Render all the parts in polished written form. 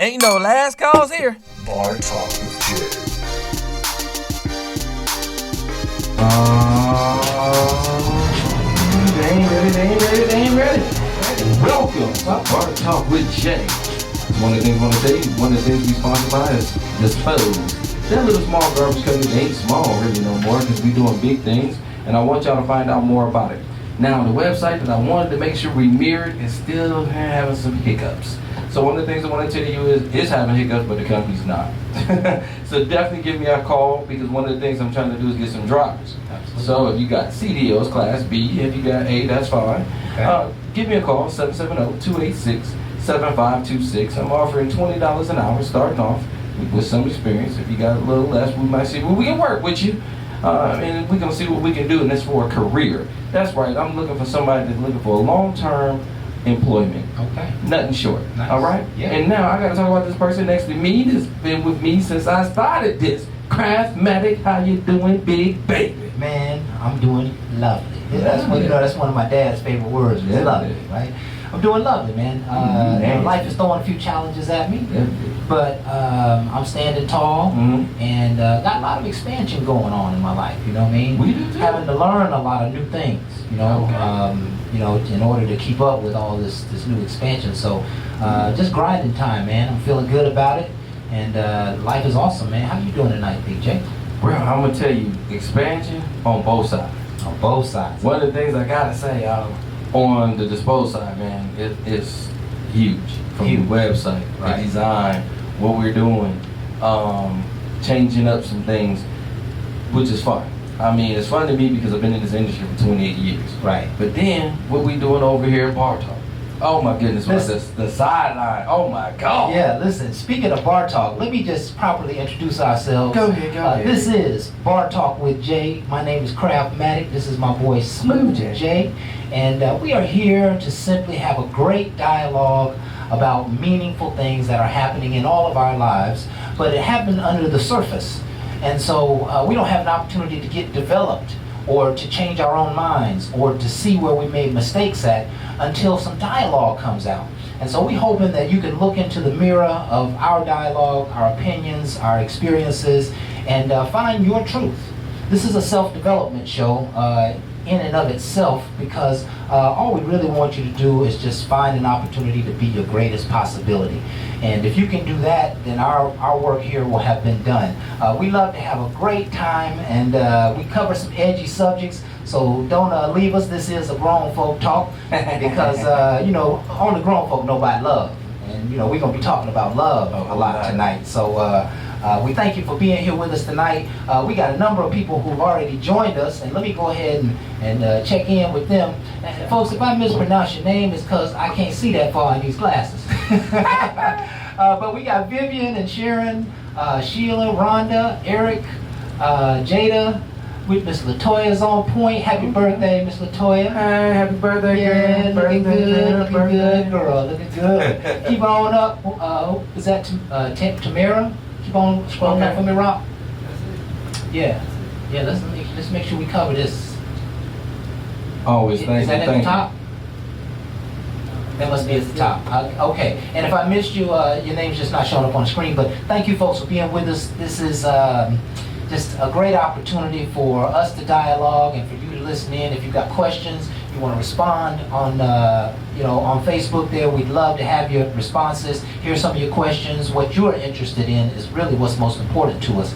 Ain't no last calls here. Bar Talk with Jay. They ain't ready. Welcome to Bar Talk with Jay. One of the things I want to tell you, one of the things we sponsor by is Dispose. That little small garbage company, they ain't small really no more because we doing big things, and I want y'all to find out more about it. Now, the website that I wanted to make sure we mirrored is still having some hiccups. So one of the things I want to tell you is it's having hiccups, but the company's not. So definitely give me a call because one of the things I'm trying to do is get some drivers. Absolutely. So if you got CDLs, Class B, if you got A, that's fine. Okay. Give me a call, 770-286-7526. I'm offering $20 an hour starting off with some experience. If you got a little less, we might see well, we can work with you. And we're going to see what we can do, and that's for a career. That's right. I'm looking for somebody that's looking for a long-term employment. Okay. Nothing short. Nice. All right? Yeah. And now I got to talk about this person next to me that's been with me since I started this. Craftmatic, how you doing, big baby? Man, I'm doing lovely. That's what, that's one of my dad's favorite words. Yeah. Lovely, right? I'm doing lovely, man. Life is throwing a few challenges at me, but I'm standing tall, and got a lot of expansion going on in my life. You know what I mean? We do too. Having to learn a lot of new things. You know, in order to keep up with all this new expansion. So, just grinding time, man. I'm feeling good about it, and life is awesome, man. How you doing tonight, Big J? Well, I'm gonna tell you, expansion on both sides. On both sides. One of the things I gotta say, on the Dispose side, man, it's huge. From the website, the design, what we're doing, changing up some things, which is fun. I mean, it's fun to me because I've been in this industry for 28 years. Right. But then, what we doing over here at Bar Talk? Oh my goodness, the sideline. Oh my God. Yeah, listen, speaking of Bar Talk, let me just properly introduce ourselves. Go ahead. This is Bar Talk with Jay. My name is Craftmatic. This is my boy Smooth Jay. And we are here to simply have a great dialogue about meaningful things that are happening in all of our lives, but it happened under the surface. And so we don't have an opportunity to get developed or to change our own minds or to see where we made mistakes at until some dialogue comes out. And so we're hoping that you can look into the mirror of our dialogue, our opinions, our experiences, and find your truth. This is a self-development show in and of itself because all we really want you to do is just find an opportunity to be your greatest possibility. And if you can do that, then our work here will have been done. We love to have a great time, and we cover some edgy subjects, so don't leave us. This is a grown folk talk because, only grown folk know about love. And, we're going to be talking about love a lot tonight. So we thank you for being here with us tonight. We got a number of people who've already joined us, and let me go ahead and check in with them. And folks, if I mispronounce your name, it's because I can't see that far in these glasses. But we got Vivian and Sharon, Sheila, Rhonda, Eric, Jada. With Miss Latoya's on point. Happy birthday, Miss Latoya. Hey, happy birthday, yeah, girl. Looking good, girl. Looking good. Keep on up. Is that Tamara? Keep on scrolling up for me, Rock. Yeah. Let's make sure we cover this. Always, thank you. Is that at the top? That must be at the top. Okay. And if I missed you, your name's just not showing up on the screen. But thank you, folks, for being with us. This is just a great opportunity for us to dialogue and for you to listen in. If you've got questions, you want to respond on Facebook there, we'd love to have your responses. Here's some of your questions. What you're interested in is really what's most important to us.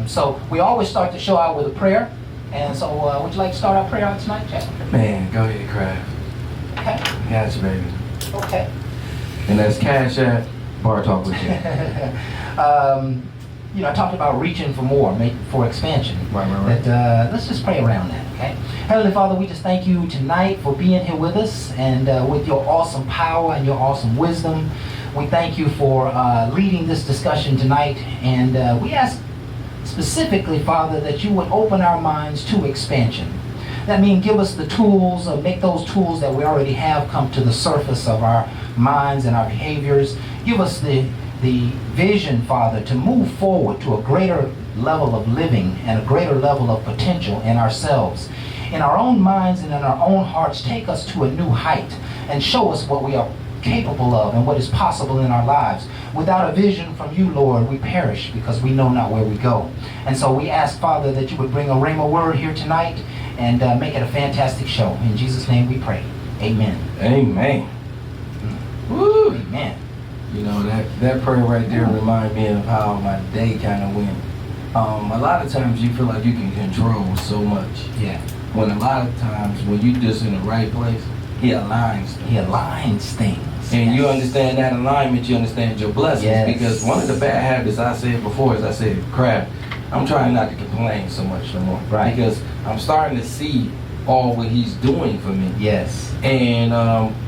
So we always start the show out with a prayer. And so would you like to start our prayer out tonight, Jack? Man, go ahead, Craft. Okay. Gotcha, baby. Okay. And that's Cash App, Bar Talk with you. I talked about reaching for more, for expansion. Right. But let's just pray around that, okay? Heavenly Father, we just thank you tonight for being here with us and with your awesome power and your awesome wisdom. We thank you for leading this discussion tonight. And we ask specifically, Father, that you would open our minds to expansion. That means give us the tools, or make those tools that we already have come to the surface of our minds and our behaviors. Give us the vision, Father, to move forward to a greater level of living and a greater level of potential in ourselves. In our own minds and in our own hearts, take us to a new height and show us what we are capable of and what is possible in our lives. Without a vision from you, Lord, we perish because we know not where we go. And so we ask, Father, that you would bring a rhema word here tonight and make it a fantastic show. In Jesus' name we pray. Amen. Amen. Woo! Amen. You know, that prayer right there reminded me of how my day kind of went. A lot of times you feel like you can control so much. Yeah. When a lot of times when you just in the right place, he aligns things. He aligns things. And you Yes. understand that alignment, you understand your blessings. Yes. Because one of the bad habits I said before is I said, crap, I'm trying not to complain so much no more. Right. Because I'm starting to see all what he's doing for me. Yes. And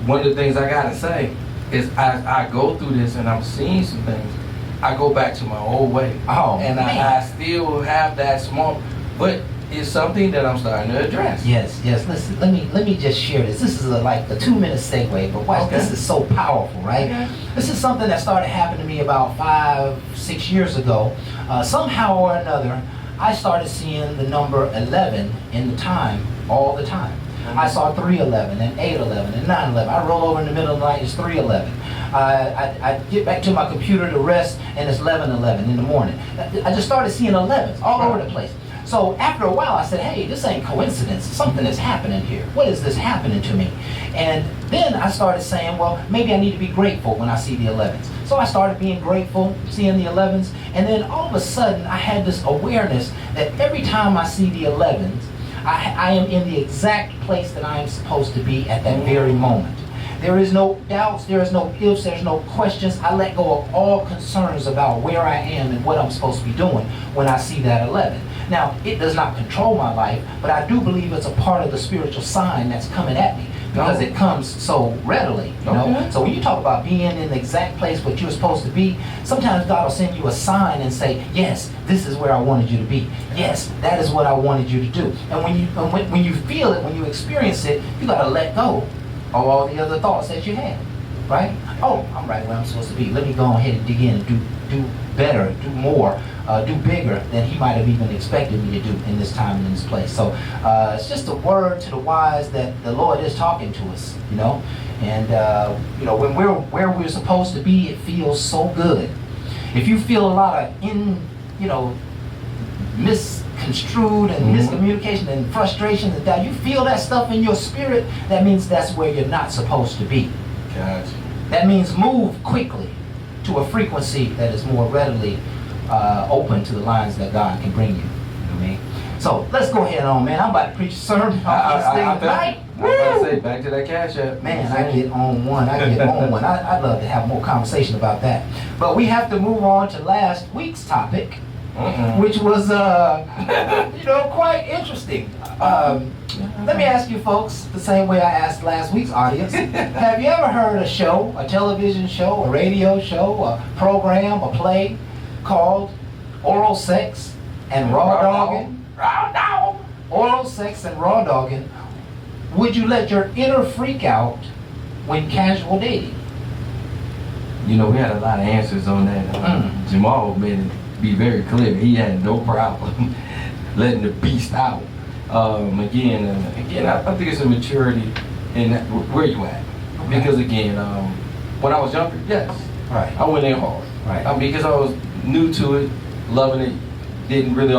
one of the things I gotta say is I go through this and I'm seeing some things. I go back to my old way. Oh, and man. I still have that small, but it's something that I'm starting to address. Yes, yes. Listen, let me just share this. This is like a 2-minute segue, but watch, Okay. this is so powerful, right? Okay. This is something that started happening to me about 5-6 years ago. Somehow or another, I started seeing the number 11 in the time all the time. I saw 3:11 and 8:11 and 9:11. I roll over in the middle of the night, it's 3:11. I get back to my computer to rest, and it's 11:11 in the morning. I just started seeing 11s all over the place. So after a while, I said, hey, this ain't coincidence. Something is happening here. What is this happening to me? And then I started saying, well, maybe I need to be grateful when I see the 11s. So I started being grateful, seeing the 11s, and then all of a sudden, I had this awareness that every time I see the 11s, I am in the exact place that I am supposed to be at that very moment. There is no doubts, there is no ifs, there's no questions. I let go of all concerns about where I am and what I'm supposed to be doing when I see that 11. Now, it does not control my life, but I do believe it's a part of the spiritual sign that's coming at me because it comes so readily, you know? Okay. So when you talk about being in the exact place what you're supposed to be, sometimes God will send you a sign and say, yes, this is where I wanted you to be. Yes, that is what I wanted you to do. And when you feel it, when you experience it, you got to let go of all the other thoughts that you had, right? Oh, I'm right where I'm supposed to be. Let me go ahead and dig in and do better, do more, do bigger than he might have even expected me to do in this time and in this place. So it's just a word to the wise that the Lord is talking to us, you know. And when we're where we're supposed to be, it feels so good. If you feel a lot of misconstrued and miscommunication and frustration and doubt, you feel that stuff in your spirit, that means that's where you're not supposed to be. Gotcha. That means move quickly to a frequency that is more readily open to the lines that God can bring you. You know what I mean? So let's go ahead on, man. I'm about to preach a sermon on this thing tonight. I was about to say, back to that cash app. Man, I get on one. I'd love to have more conversation about that. But we have to move on to last week's topic, which was, quite interesting. Let me ask you folks the same way I asked last week's audience. Have you ever heard a show, a television show, a radio show, a program, a play called Oral Sex and Raw Dogging? Raw Dog! Oral Sex and Raw Dogging. Would you let your inner freak out when casual dating? You know, we had a lot of answers on that. Jamal made it be very clear. He had no problem letting the beast out. Again, I think it's a maturity in that, where you at. Okay. Because again, when I was younger, yes, Right. I went in hard. Right. Because I was new to it, loving it, didn't really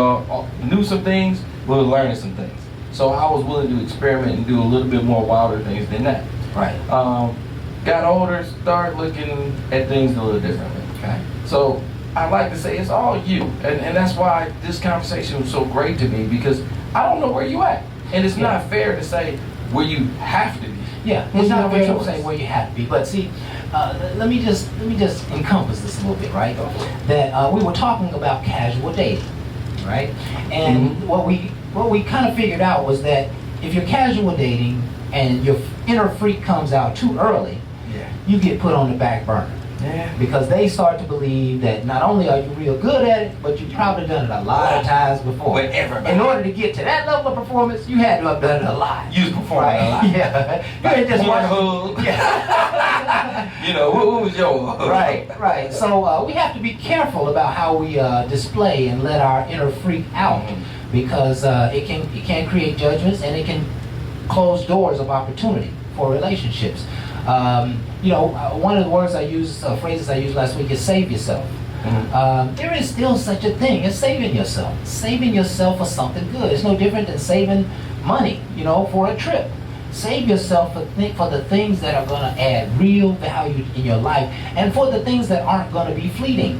knew some things, but was learning some things. So I was willing to experiment and do a little bit more wilder things than that. Right. Got older, started looking at things a little differently. Okay. So I like to say it's all you, and that's why this conversation was so great to me, because I don't know where you at, and it's not fair to say where you have to be. Yeah, it's not fair to say where you have to be, but see, let me just encompass this a little bit, right? That we were talking about casual dating, right? And what we kind of figured out was that if you're casual dating and your inner freak comes out too early, you get put on the back burner. Yeah. Because they start to believe that not only are you real good at it, but you've probably done it a lot of times before. With everybody. In order to get to that level of performance, you had to have done it a lot. You was performing a lot. Yeah. You ain't just Pornhub. Yeah. You know, what was your Right. So we have to be careful about how we display and let our inner freak out, because it can create judgments and it can close doors of opportunity for relationships. One of the words I used, phrases I used last week is save yourself. There is still such a thing as saving yourself. Saving yourself for something good. It's no different than saving money, for a trip. Save yourself for the things that are going to add real value in your life and for the things that aren't going to be fleeting,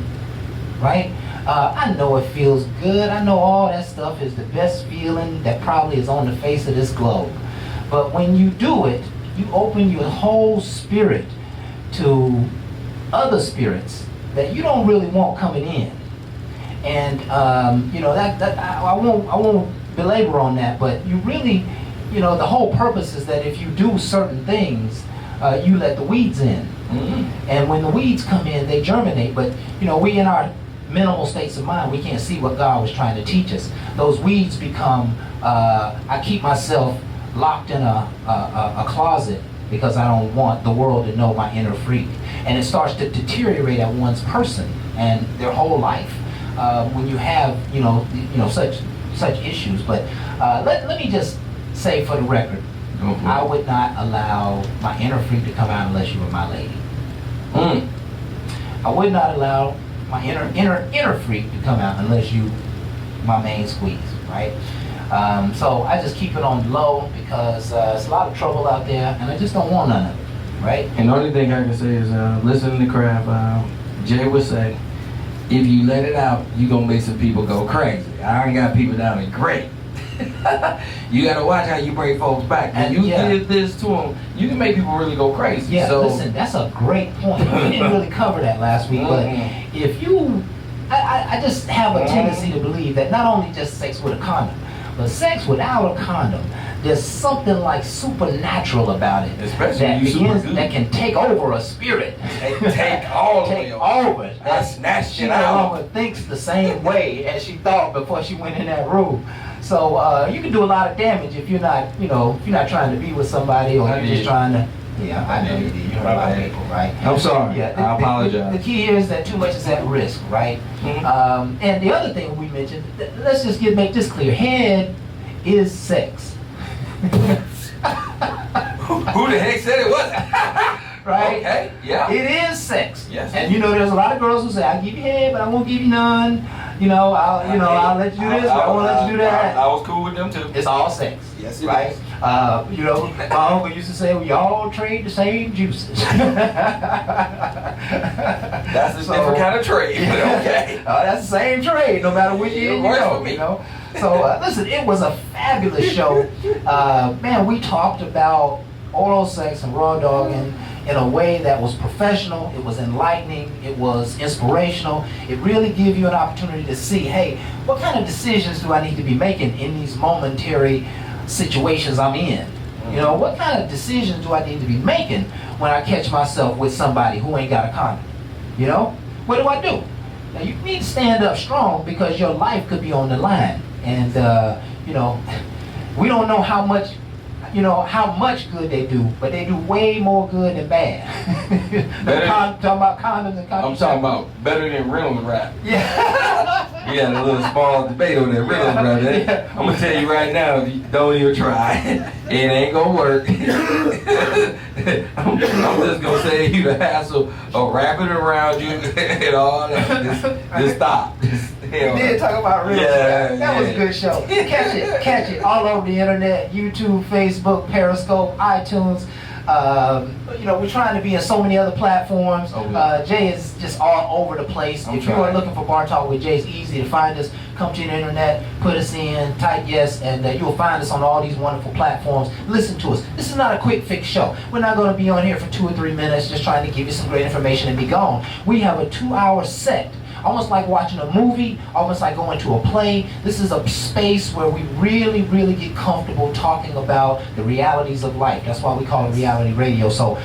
right? I know it feels good. I know all that stuff is the best feeling that probably is on the face of this globe. But when you do it, you open your whole spirit to other spirits that you don't really want coming in. And I won't belabor on that, but you really, the whole purpose is that if you do certain things, you let the weeds in. And when the weeds come in, they germinate. But we in our minimal states of mind, we can't see what God was trying to teach us. Those weeds become, I keep myself locked in a closet because I don't want the world to know my inner freak. And it starts to deteriorate at one's person and their whole life when you have, such issues. But let me just say for the record, I would not allow my inner freak to come out unless you were my lady. I would not allow my inner freak to come out unless you my main squeeze, right? So I just keep it on low because it's a lot of trouble out there, and I just don't want none of it, right? And the only thing I can say is, listening to Kraft, Jay would say, if you let it out, you're going to make some people go crazy. I already got people down there, great. You got to watch how you bring folks back. And you did this to them, you can make people really go crazy. Yeah, so, listen, that's a great point. We didn't really cover that last week, but if you, I just have a tendency to believe that not only just sex with a condom, but sex without a condom, there's something like supernatural about it. Especially that can take over a spirit. take all take of over. I snatched She it no out. longer thinks the same way as she thought before she went in that room. So you can do a lot of damage if you're not, if you're not trying to be with somebody or you're just trying to. Yeah, I know you did. You heard about people, right? I'm sorry. Yeah, I apologize. The key here is that too much is at risk, right? And the other thing we mentioned, let's just make this clear. Head is sex. Who the heck said it wasn't? Right? Okay, yeah. It is sex. Yes. And there's a lot of girls who say, I'll give you head, but I won't give you none. I'll let you do this, but I won't let you do that. I was cool with them too. It's all sex. Yes, it right? is. My uncle used to say, we all trade the same juices. That's a different kind of trade, but okay. That's the same trade, no matter which end you go, So listen, it was a fabulous show. Man, we talked about oral sex and raw dogging in a way that was professional, it was enlightening, it was inspirational. It really gave you an opportunity to see, hey, what kind of decisions do I need to be making in these momentary situations I'm in? What kind of decisions do I need to be making when I catch myself with somebody who ain't got a condom? What do I do? Now you need to stand up strong because your life could be on the line. And we don't know how much good they do, but they do way more good than bad. Talking about condoms and contraceptives. I'm talking about better than Reynolds rap. Yeah. We had a little small debate on that Reynolds rap. Yeah. I'm gonna tell you right now, don't even try. It ain't gonna work. I'm just gonna save you the hassle of wrapping around you and all that. Just stop. We did talk about real Yeah, that was a good show. Catch it all over the internet, YouTube, Facebook, Periscope, iTunes. We're trying to be in so many other platforms. Jay is just all over the place. If you are looking for Bar Talk with Jay, it's easy to find us. Come to the internet, put us in, type yes, and you'll find us on all these wonderful platforms. Listen to us. This is not a quick fix show. We're not going to be on here for 2 or 3 minutes just trying to give you some great information and be gone. We have a 2-hour set. Almost like watching a movie, almost like going to a play. This is a space where we really, really get comfortable talking about the realities of life. That's why we call it reality radio. So,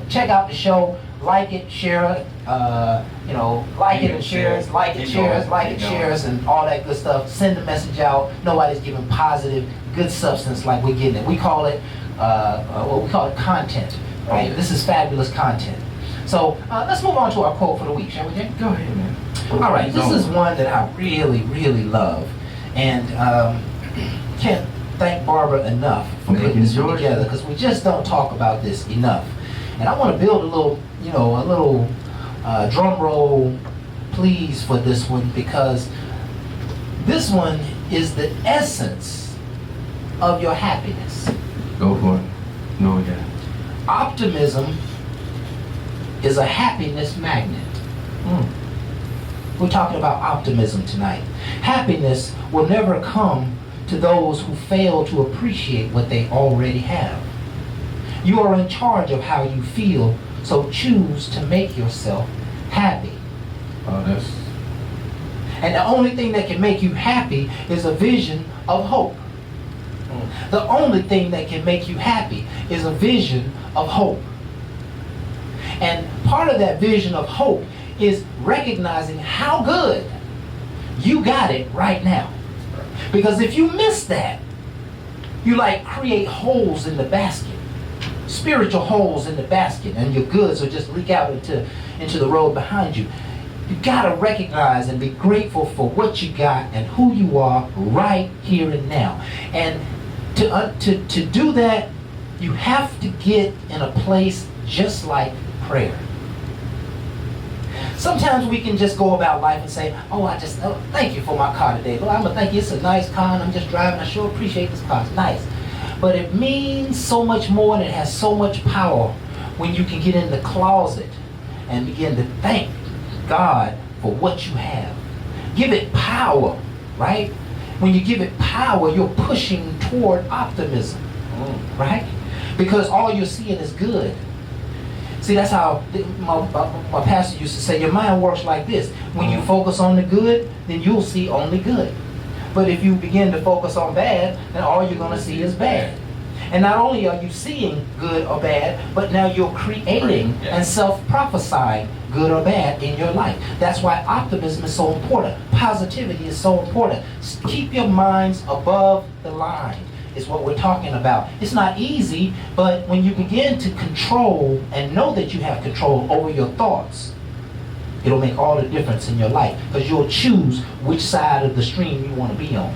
check out the show, like it, share it, like it and share it, like it, shares, and all that good stuff. Send the message out. Nobody's giving positive, good substance like we're getting it. We call it, content. Right? This is fabulous content. So let's move on to our quote for the week, shall we, Jay? Go ahead, man. All right, this is one that I really, really love. And Ken, thank Barbara enough for Making putting this sure. one together, because we just don't talk about this enough. And I want to build a little, drum roll, please, for this one, because this one is the essence of your happiness. Go for it. Go again. Optimism is a happiness magnet. We're talking about optimism tonight. Happiness will never come to those who fail to appreciate what they already have. You are in charge of how you feel, so choose to make yourself happy. Oh, that's And the only thing that can make you happy is a vision of hope. The only thing that can make you happy is a vision of hope. And part of that vision of hope is recognizing how good you got it right now. Because if you miss that, you like create holes in the basket, spiritual holes in the basket, and your goods will just leak out into the road behind you. You gotta recognize and be grateful for what you got and who you are right here and now. And to do that, you have to get in a place just like prayer. Sometimes we can just go about life and say, thank you for my car today. Lord, I'm gonna thank you, it's a nice car and I'm just driving, I sure appreciate this car, it's nice. But it means so much more and it has so much power when you can get in the closet and begin to thank God for what you have. Give it power, right? When you give it power, you're pushing toward optimism, right? Because all you're seeing is good. See, that's how my pastor used to say, your mind works like this. When you focus on the good, then you'll see only good. But if you begin to focus on bad, then all you're going to see is bad. And not only are you seeing good or bad, but now you're creating and self-prophesying good or bad in your life. That's why optimism is so important. Positivity is so important. Keep your minds above the line is what we're talking about. It's not easy, but when you begin to control and know that you have control over your thoughts, it'll make all the difference in your life, because you'll choose which side of the stream you want to be on.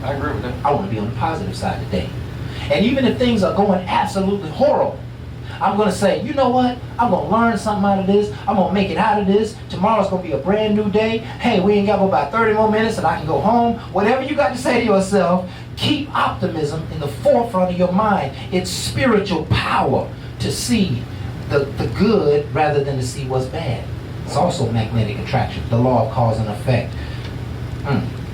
I agree with that. I want to be on the positive side today. And even if things are going absolutely horrible, I'm going to say, you know what? I'm going to learn something out of this. I'm going to make it out of this. Tomorrow's going to be a brand new day. Hey, we ain't got but about 30 more minutes and I can go home. Whatever you got to say to yourself, keep optimism in the forefront of your mind. It's spiritual power to see the good rather than to see what's bad. It's also magnetic attraction, the law of cause and effect.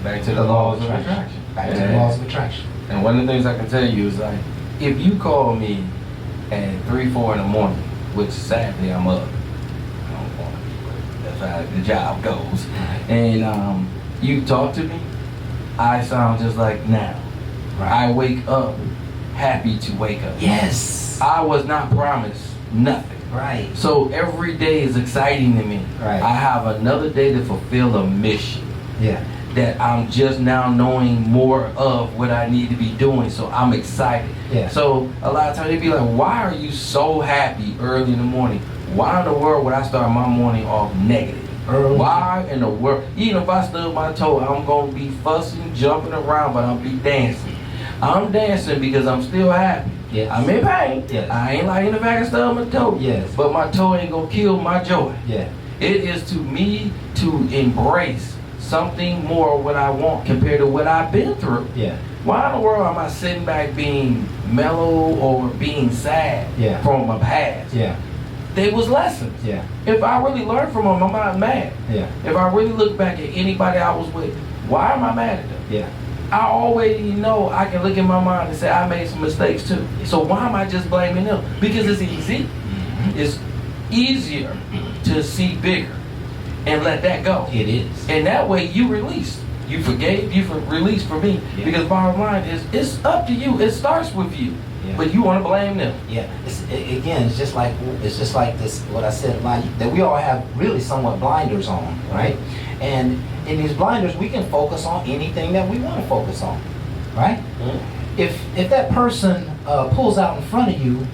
Back to the laws of attraction. Back to the laws of attraction. And one of the things I can tell you is, like, if you call me at 3, 4 in the morning, which sadly I'm up, I don't want to be, but that's how the job goes, and you talk to me, I sound just like now. Right. I wake up happy to wake up. Yes. I was not promised nothing. Right. So every day is exciting to me. Right. I have another day to fulfill a mission Yeah. that I'm just now knowing more of what I need to be doing. So I'm excited. Yeah. So a lot of times they'd be like, why are you so happy early in the morning? Why in the world would I start my morning off negative? Early. Why in the world? Even if I stub my toe, I'm going to be fussing, jumping around, but I'll be dancing. I'm dancing because I'm still happy. Yes. I'm in pain. Yes. I ain't like in the back of stub my toe. Yes. But my toe ain't going to kill my joy. Yeah. It is to me to embrace something more what I want compared to what I've been through. Yeah. Why in the world am I sitting back being mellow or being sad Yeah. from my past? Yeah. They was lessons. Yeah. If I really learned from them, I'm not mad. Yeah. If I really look back at anybody I was with, why am I mad at them? Yeah. I already know I can look in my mind and say I made some mistakes too. So why am I just blaming them? Because it's easy. It's easier to see bigger and let that go. It is. And that way you release. You forgave, you released for me. Yeah. Because bottom line is, it's up to you. It starts with you. Yeah. But you want to blame them. Yeah. It's just like this. What I said, that we all have really somewhat blinders on, right? And in these blinders, we can focus on anything that we want to focus on, right? Mm-hmm. If that person pulls out in front of you,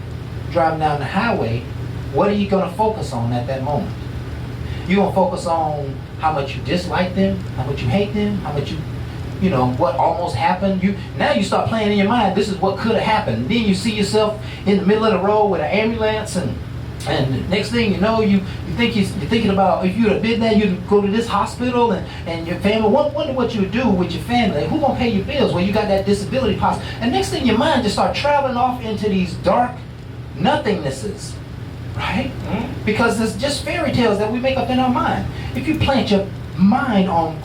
driving down the highway, what are you going to focus on at that moment? You're going to focus on how much you dislike them, how much you hate them, how much you you know, what almost happened. Now you start playing in your mind, this is what could have happened. And then you see yourself in the middle of the road with an ambulance, and next thing you know, you're thinking about if you'd have been there, you'd go to this hospital, and your family wonder what you would do with your family. Who gonna pay your bills? Well, you got that disability policy, and next thing your mind just start traveling off into these dark nothingnesses, right? Mm-hmm. Because it's just fairy tales that we make up in our mind. If you plant your mind on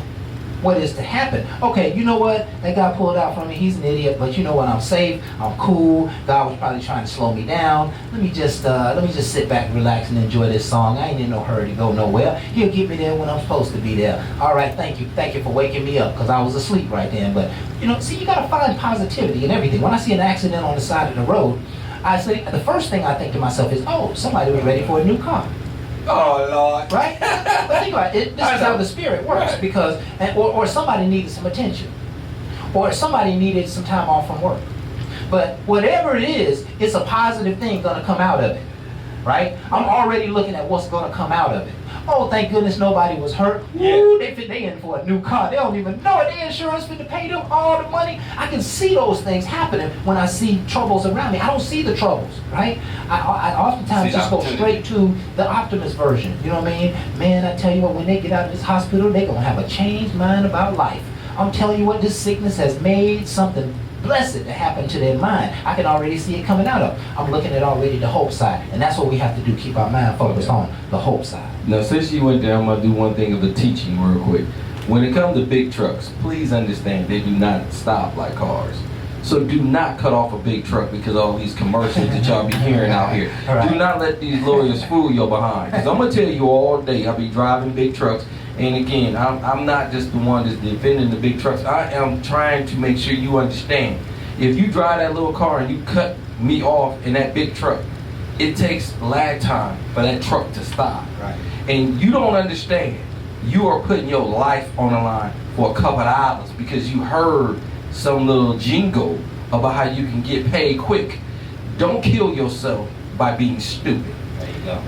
what is to happen. Okay, you know what? That guy pulled out from me. He's an idiot, but you know what? I'm safe. I'm cool. God was probably trying to slow me down. Let me just sit back, relax, and enjoy this song. I ain't in no hurry to go nowhere. He'll get me there when I'm supposed to be there. All right, thank you for waking me up, because I was asleep right then. But you know, see, you gotta find positivity in everything. When I see an accident on the side of the road, I say the first thing I think to myself is, oh, somebody was ready for a new car. Oh, Lord. Right? But think about it. This is how the Spirit works. Because, or somebody needed some attention. Or somebody needed some time off from work. But whatever it is, it's a positive thing going to come out of it. Right? I'm already looking at what's going to come out of it. Oh, thank goodness nobody was hurt. Yeah. Woo, they in for a new car. They don't even know it. Their insurance fit to pay them all the money. I can see those things happening when I see troubles around me. I don't see the troubles, right? I oftentimes just go straight to the optimist version. You know what I mean? Man, I tell you what, when they get out of this hospital, they're going to have a changed mind about life. I'm telling you what, this sickness has made something blessed to happen to their mind. I can already see it coming out of. I'm looking at already the hope side. And that's what we have to do, keep our mind focused on the hope side. Now, since you went there, I'm going to do one thing of a teaching real quick. When it comes to big trucks, please understand they do not stop like cars. So do not cut off a big truck because of all these commercials that y'all be hearing out here. Right. Do not let these lawyers fool your behind. Because I'm going to tell you all day, I be driving big trucks. And again, I'm not just the one that's defending the big trucks. I am trying to make sure you understand. If you drive that little car and you cut me off in that big truck, it takes lag time for that truck to stop. Right. And you don't understand. You are putting your life on the line for a couple of dollars because you heard some little jingle about how you can get paid quick. Don't kill yourself by being stupid. There you go.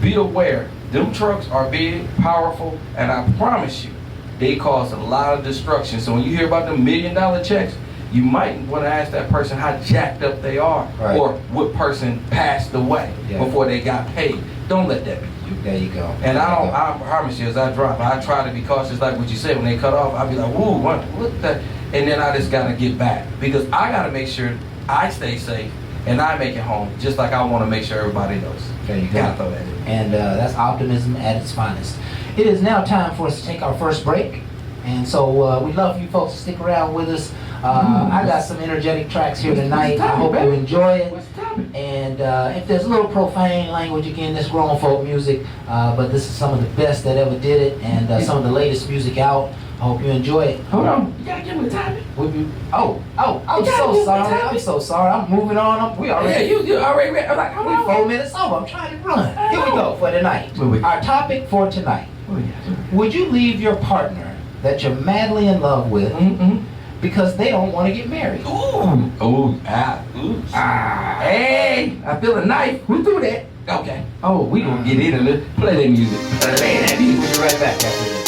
Be aware. Them trucks are big, powerful, and I promise you, they cause a lot of destruction. So when you hear about the $1 million checks, you might want to ask that person how jacked up they are, right, or what person passed away before they got paid. Don't let that be you. There you go. And I promise you, as I drive, I try to be cautious, like what you said. When they cut off, I'll be like, whoa, what the? And then I just gotta get back because I gotta make sure I stay safe and I make it home, just like I want to make sure everybody knows. There you go. Gotta throw that in. And that's optimism at its finest. It is now time for us to take our first break. And so we'd love for you folks to stick around with us. I got some energetic tracks here tonight. I hope you enjoy it. And if there's a little profane language, again, this grown folk music, but this is some of the best that ever did it, and some of the latest music out. I hope you enjoy it. Hold on. You gotta give me the timing. I'm so sorry. I'm so sorry. I'm moving on. We already. Yeah, you already ready. I'm like, hold We on. 4 minutes over. I'm trying to run. Here we go for tonight. Our topic for tonight. Would you leave your partner that you're madly in love with because they don't want to get married? Ooh. Oh, oops. Hey, I feel a knife. Who threw that? Okay. Oh, we gonna get into it. Play that music. Play that music. We'll be right back after this.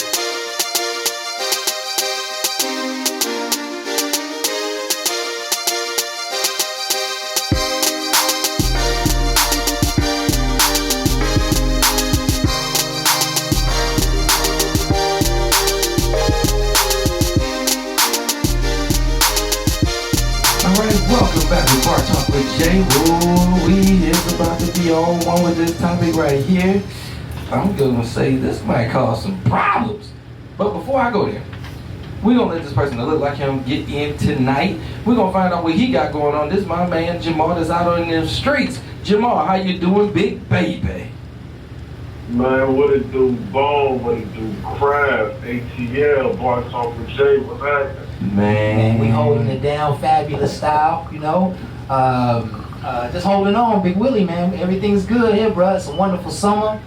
Welcome back to Bar Talk with Jay. Ooh, we is about to be on one with this topic right here. I'm gonna say this might cause some problems. But before I go there, we're gonna let this person that look like him get in tonight. We're gonna find out what he got going on. This is my man Jamal that's out on the streets. Jamal, how you doing, big baby? Man, what it do, Bone, what it do, Craft, ATL, Bar Talk with Jay, what's happening? Man, we holding it down, fabulous style, you know. Just holding on, Big Willie, man. Everything's good here, bro. It's a wonderful summer.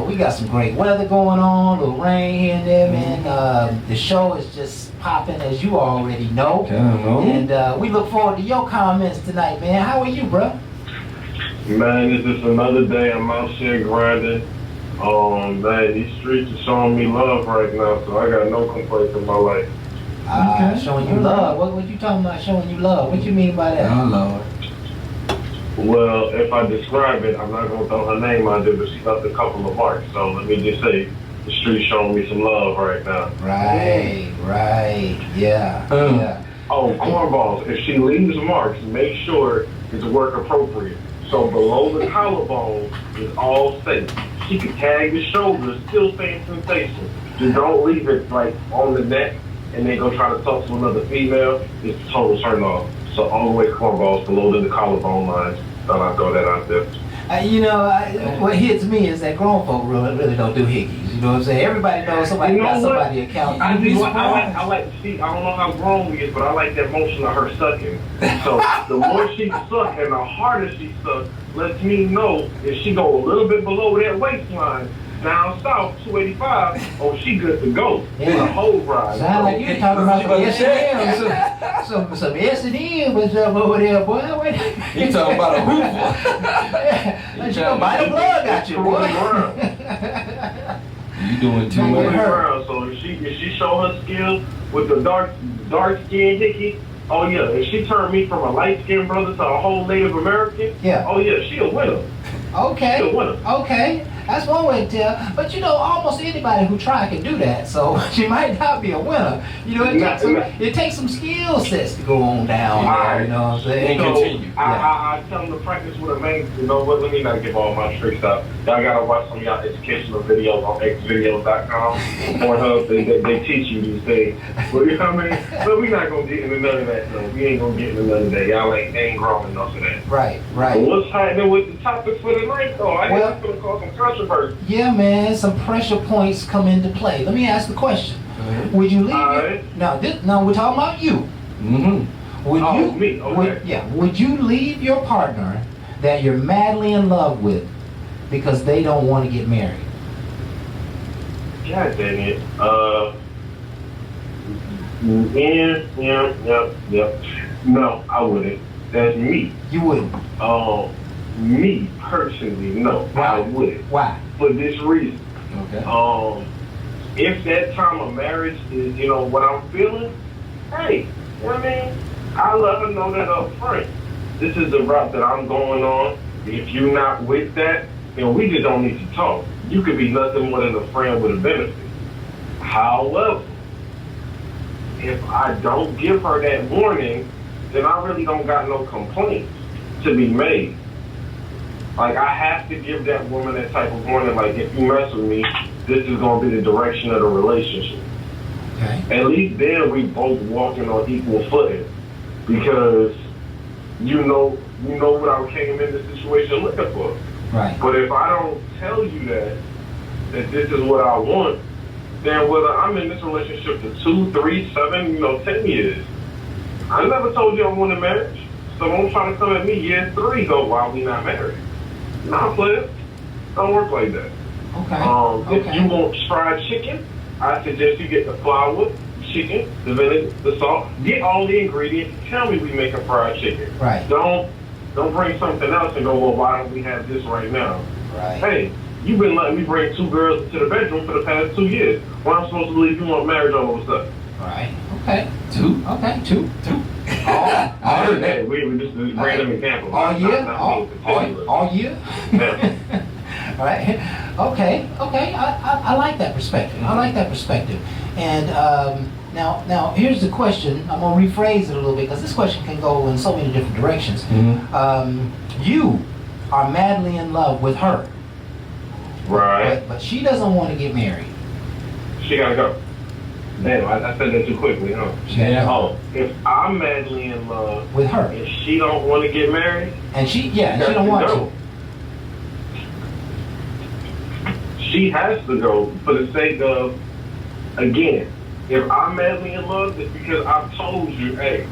We got some great weather going on, a little rain here and there, man. The show is just popping, as you already know. And we look forward to your comments tonight, man. How are you, bro? Man, it's just another day. I'm out here grinding. Man, these streets are showing me love right now, so I got no complaints in my life. Okay. Showing you love. What you talking about showing you love? What you mean by that? Oh, Lord. Well, if I describe it, I'm not gonna throw her name out there, but she left a couple of marks. So let me just say, the street's showing me some love right now. Right, yeah, yeah. Oh, cornballs. If she leaves marks, make sure it's work appropriate. So below the collarbone is all safe. She can tag the shoulders, still staying sensational. Just don't leave it like on the neck and then go try to talk to another female. It's a total turn off. So all the way cornballs below the collarbone lines. Thought I'd throw that out there. What hits me is that grown folk really don't do hickeys. You know what I'm saying? Everybody knows somebody You know got what? somebody account. I like. See, I don't know how grown we is, but I like that motion of her sucking. So the more she suck and the harder she suck, lets me know if she go a little bit below that waistline, down south 285, oh, she good to go. Yeah. For the whole ride. Sound like you talking about some S&M, some S&M or something over there, boy. You talking about a hooper. Let you know, by the blood got you, boy. You doing too Man, much. her. So if she show her skills with the dark skin hickey, oh yeah. If she turned me from a light skinned brother to a whole Native American, Yeah. oh yeah, she a winner. Okay. She a winner. Okay. That's one way to tell. But you know, almost anybody who try can do that. So she might not be a winner. You know, it takes some skill sets to go on down there. You know what I'm saying? And continue. I tell them to practice with a man. You know what? Let me not give all my tricks out. Y'all gotta watch some of y'all educational videos on xvideos.com. Pornhub, they teach you these things. But you know what I mean? But we not gonna get into none of that. No, we ain't gonna get into none of that. Y'all ain't grown enough for that. Right. But what's happening with the topic for tonight, though? I guess it's gonna cause some controversy. Yeah, man. Some pressure points come into play. Let me ask the question: Would you leave? Now we're talking about you. Mm-hmm. Would Me. Okay. Would you leave your partner that you're madly in love with because they don't want to get married? God dang it. Yeah. No, I wouldn't. That's me. You wouldn't. Me personally, no, I wouldn't. Why? For this reason. Okay. If that time of marriage is, what I'm feeling, hey, you know what I mean? I let her know that up front. This is the route that I'm going on. If you're not with that, we just don't need to talk. You could be nothing more than a friend with a benefit. However, if I don't give her that warning, then I really don't got no complaints to be made. Like, I have to give that woman that type of warning, like, if you mess with me, this is going to be the direction of the relationship. Okay. At least then we both walking on equal footing, because you know what I came in this situation looking for. Right. But if I don't tell you that this is what I want, then whether I'm in this relationship for 2, 3, 7, 10 years, I never told you I wanted marriage. So don't try to come at me year 3, go, why we not married? Nah, player. Don't work like that. Okay. If you want fried chicken, I suggest you get the flour, chicken, the vinegar, the salt. Get all the ingredients. Tell me we make a fried chicken. Right. Don't bring something else and go, well, why don't we have this right now? Right. Hey, you've been letting me bring 2 girls into the bedroom for the past 2 years. Why am I supposed to believe you want marriage all of a sudden? Right. Okay. 2. Okay. 2. I heard that. We just random example. All year? All year? Yeah. Right. Okay. I like that perspective. And now here's the question. I'm gonna rephrase it a little bit because this question can go in so many different directions. Mm-hmm. You are madly in love with her, Right. but she doesn't want to get married. She gotta go. Damn, I said that too quickly, huh? Yeah. Oh, if I'm madly in love With her, and she don't want to get married, and she don't want to. She has to go for the sake of, again, if I'm madly in love, it's because I've told you, hey,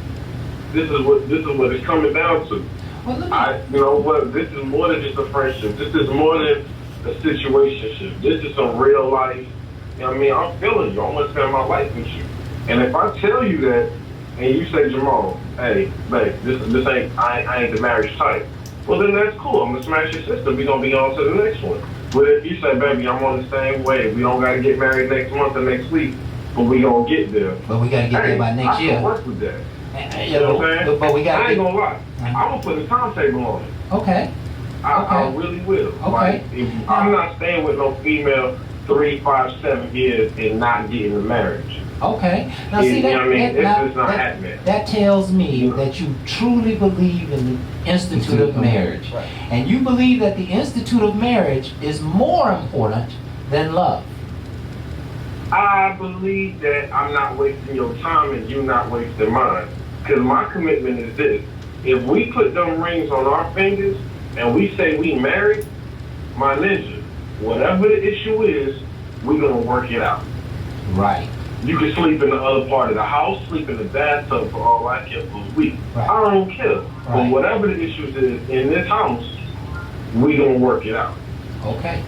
this is what it's coming down to. Well, You know what? This is more than just a friendship. This is more than a situationship. This is some real life. You know what I mean? I'm feeling you. I want to spend my life with you. And if I tell you that, and you say, Jamal, hey, babe, this ain't, I ain't the marriage type. Well, then that's cool. I'm gonna smash your sister. We gonna be on to the next one. But if you say, baby, I'm on the same way. We don't gotta get married next month or next week. but we gonna get there. But we gotta get there by next I year. can work with that. Yeah, You know what I'm saying? but we gotta I ain't get, gonna lie. I'm gonna put a timetable on it. okay. I Okay. really will. Okay. Like, if I'm not staying with no female 3, 5, 7 years and not getting a marriage. Okay. Now You see know that, what I mean? that, It's now, just not that, happening. that tells me that you truly believe in the Institute of Marriage. Right. And you believe that the Institute of Marriage is more important than love. I believe that I'm not wasting your time and you not wasting mine. Because my commitment is this. If we put them rings on our fingers and we say we married, my ninja, whatever the issue is, we're going to work it out. Right. You can sleep in the other part of the house, sleep in the bathtub for all I care for a week. Right. I don't care. Right. But whatever the issues is in this house, we going to work it out. Okay.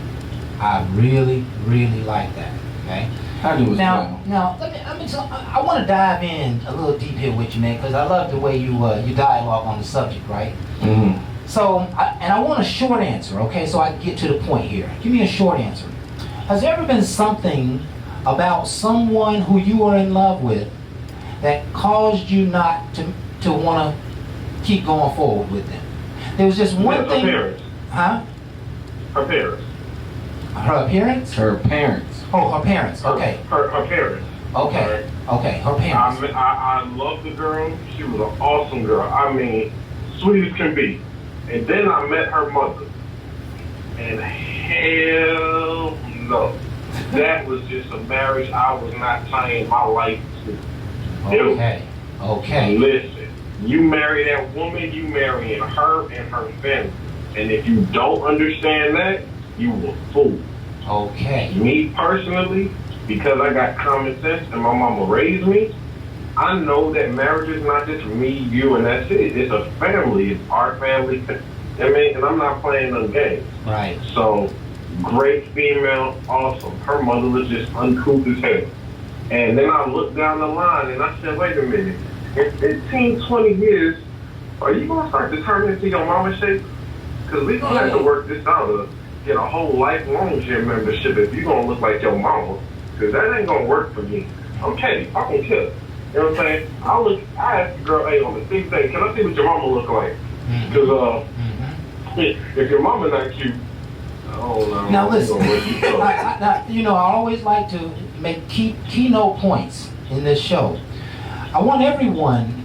I really, really like that. Okay. I do as Now, well. I want to dive in a little deep here with you, man, because I love the way you dialogue on the subject, right? Mm-hmm. So, I want a short answer, okay? So I can get to the point here. Give me a short answer. Has there ever been something about someone who you were in love with that caused you not to want to keep going forward with them? There was just one Her thing. parents. Huh? Her parents. Her appearance? Her parents. Oh, her parents. Okay. Her parents. Okay. Okay. Her parents. I love the girl. She was an awesome girl. I mean, sweet as can be. And then I met her mother. And hell no. That was just a marriage I was not tying my life to. Okay. Okay. Listen, you marry that woman, you marrying her and her family. And if you don't understand that, you a fool. Okay. Me personally, because I got common sense and my mama raised me, I know that marriage is not just me, you, and that's it. It's a family. It's our family. I mean, and I'm not playing them games. Right. So, great female, awesome. Her mother was just uncouth as hell. And then I looked down the line and I said, wait a minute. In 15, 20 years, are you going to start to turn into your mama shape? Because we're going to have to work this out to get a whole lifelong gym membership if you're going to look like your mama. Because that ain't going to work for me. I'm petty. I don't care. You know what I'm saying? I asked the girl, hey, on the 6th day, can I see what your mama look like? Because if your mama not cute, I don't know. Now listen, You know, I always like to make keynote points in this show. I want everyone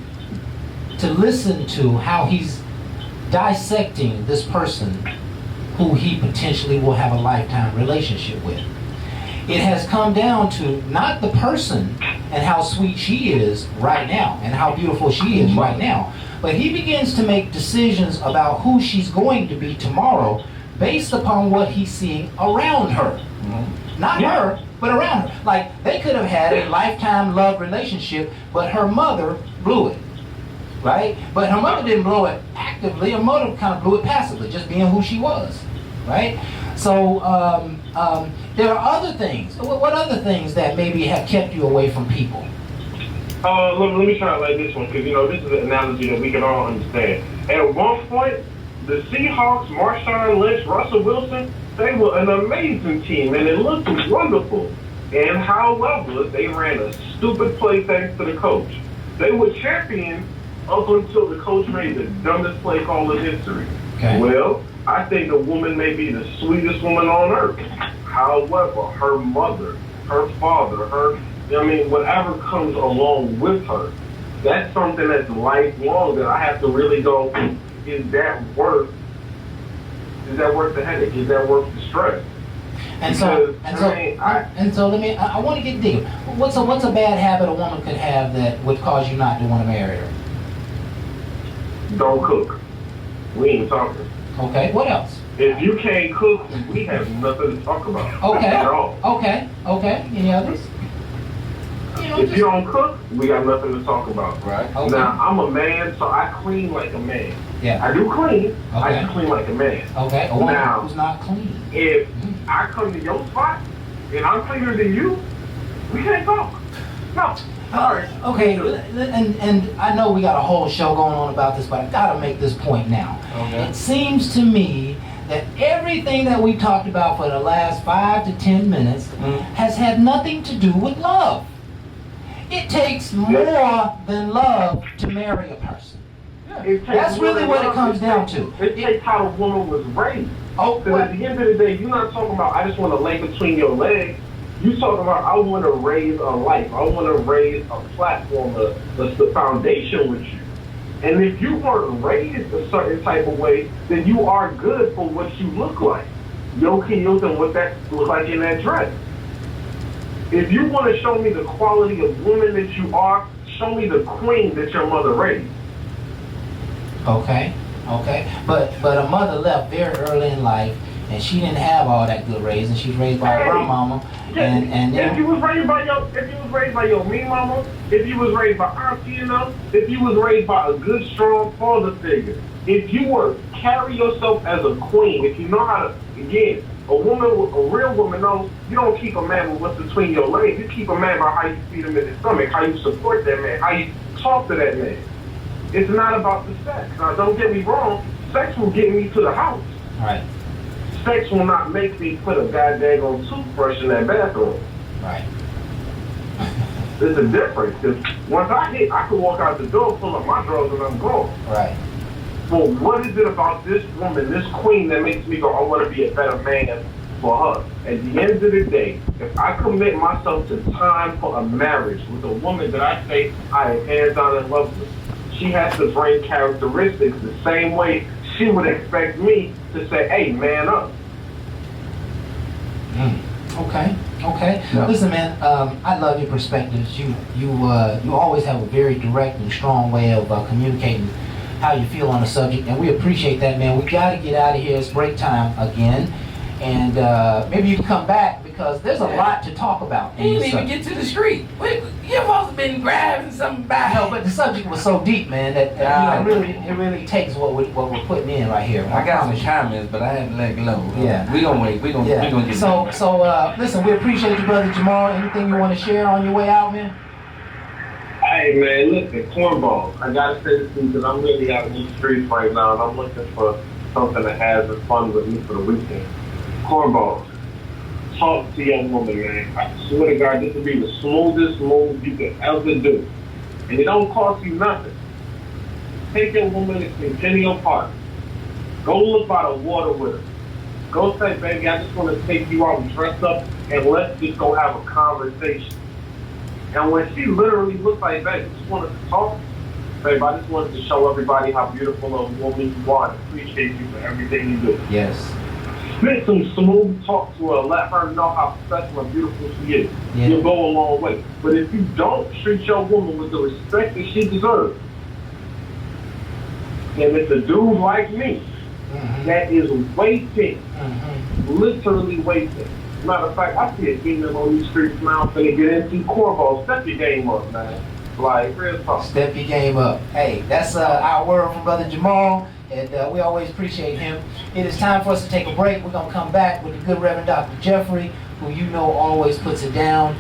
to listen to how he's dissecting this person who he potentially will have a lifetime relationship with. It has come down to not the person and how sweet she is right now and how beautiful she is right now, but he begins to make decisions about who she's going to be tomorrow based upon what he's seeing around her. Not her, but around her. Like, they could have had a lifetime love relationship, but her mother blew it. Right? But her mother didn't blow it actively. Her mother kind of blew it passively, just being who she was. Right? So, there are other things. What other things that maybe have kept you away from people? let me try it like this one, because, this is an analogy that we can all understand. At one point, the Seahawks, Marshawn Lynch, Russell Wilson, they were an amazing team, and it looked wonderful. And however, they ran a stupid play thanks to the coach. They were champions up until the coach made the dumbest play call in history. Okay. Well, I think the woman may be the sweetest woman on earth. However, her mother, her father, whatever comes along with her, that's something that's lifelong that I have to really go, is that worth the headache? Is that worth the stress? I want to get deep. What's a bad habit a woman could have that would cause you not to want to marry her? Don't cook. We ain't talking. Okay, what else? If you can't cook, we have nothing to talk about. Okay. At all. Okay. Any others? If you don't cook, we got nothing to talk about. Right. Okay. Now, I'm a man, so I clean like a man. Yeah. I do clean. I Okay. just clean like a man. Okay. A woman Now- who's not clean. If I come to your spot and I'm cleaner than you, we can't talk. No. Sorry. Okay, and I know we got a whole show going on about this, but I gotta make this point now. Okay. It seems to me that everything that we talked about for the last 5 to 10 minutes has had nothing to do with love. It takes more than love to marry a person. That's really what it comes down to. It takes how the woman was raised. Oh, Because at the end of the day, you're not talking about, I just want to lay between your legs. You're talking about, I want to raise a life. I want to raise a platform, the foundation with you. And if you weren't raised a certain type of way, then you are good for what you look like. Yoke heels and what that look like in that dress. If you want to show me the quality of woman that you are, show me the queen that your mother raised. okay. But a mother left very early in life, and she didn't have all that good raising. She was raised by her grandmama, and if you was raised by your mean mama, if you was raised by auntie, if you was raised by a good, strong father figure, if you were carry yourself as a queen, if you know how to, again, a real woman knows you don't keep a man with what's between your legs. You keep a man by how you feed him in his stomach, how you support that man, how you talk to that man. It's not about the sex. Now, don't get me wrong. Sex will get me to the house. right, Sex will not make me put a goddamn toothbrush in that bathroom. right. There's a difference. Because once I hit, I can walk out the door, pull up my drawers, and I'm gone. Right. Well, what is it about this woman, this queen, that makes me go, I want to be a better man for her? At the end of the day, if I commit myself to time for a marriage with a woman that I say I am hands-on in love with, she has to bring characteristics the same way she would expect me to say, hey, man up. Okay. Yeah. Listen, man. I love your perspectives. You always have a very direct and strong way of communicating how you feel on the subject, and we appreciate that, man. We got to get out of here. It's break time again, and maybe you can come back because there's a lot to talk about. He didn't even get to the street. You've also been grabbing something back. No, but the subject was so deep, man, that it really takes what we're putting in right here. I got some comments, but I had to let it go. Yeah. We gonna wait. We gonna get So back. listen, we appreciate you, brother Jamal. Anything you want to share on your way out, man? Hey man, listen, cornball. I gotta say this to you because I'm really out in these streets right now and I'm looking for something to have some fun with me for the weekend. Cornball, talk to your woman, man. I swear to God, this will be the smoothest move you could ever do. And it don't cost you nothing. Take your woman to Centennial Park. Go look by the water with her. Go say, baby, I just want to take you out and dress up and let's just go have a conversation. And when she literally looks like, babe, just wanted to talk, babe, I just wanted to show everybody how beautiful of a woman you are and appreciate you for everything you do. Yes. Spit some smooth talk to her, let her know how special and beautiful she is. Yeah. You'll go a long way. But if you don't treat your woman with the respect that she deserves, and it's a dude like me that is waiting, literally waiting. Matter of fact, I see a demon on these streets now finna get into cornball. Step your game up, man. Like, real talk. Step your game up. Hey, that's our word from Brother Jamal, and we always appreciate him. It is time for us to take a break. We're going to come back with the good Reverend Dr. Jeffrey, who you know always puts it down.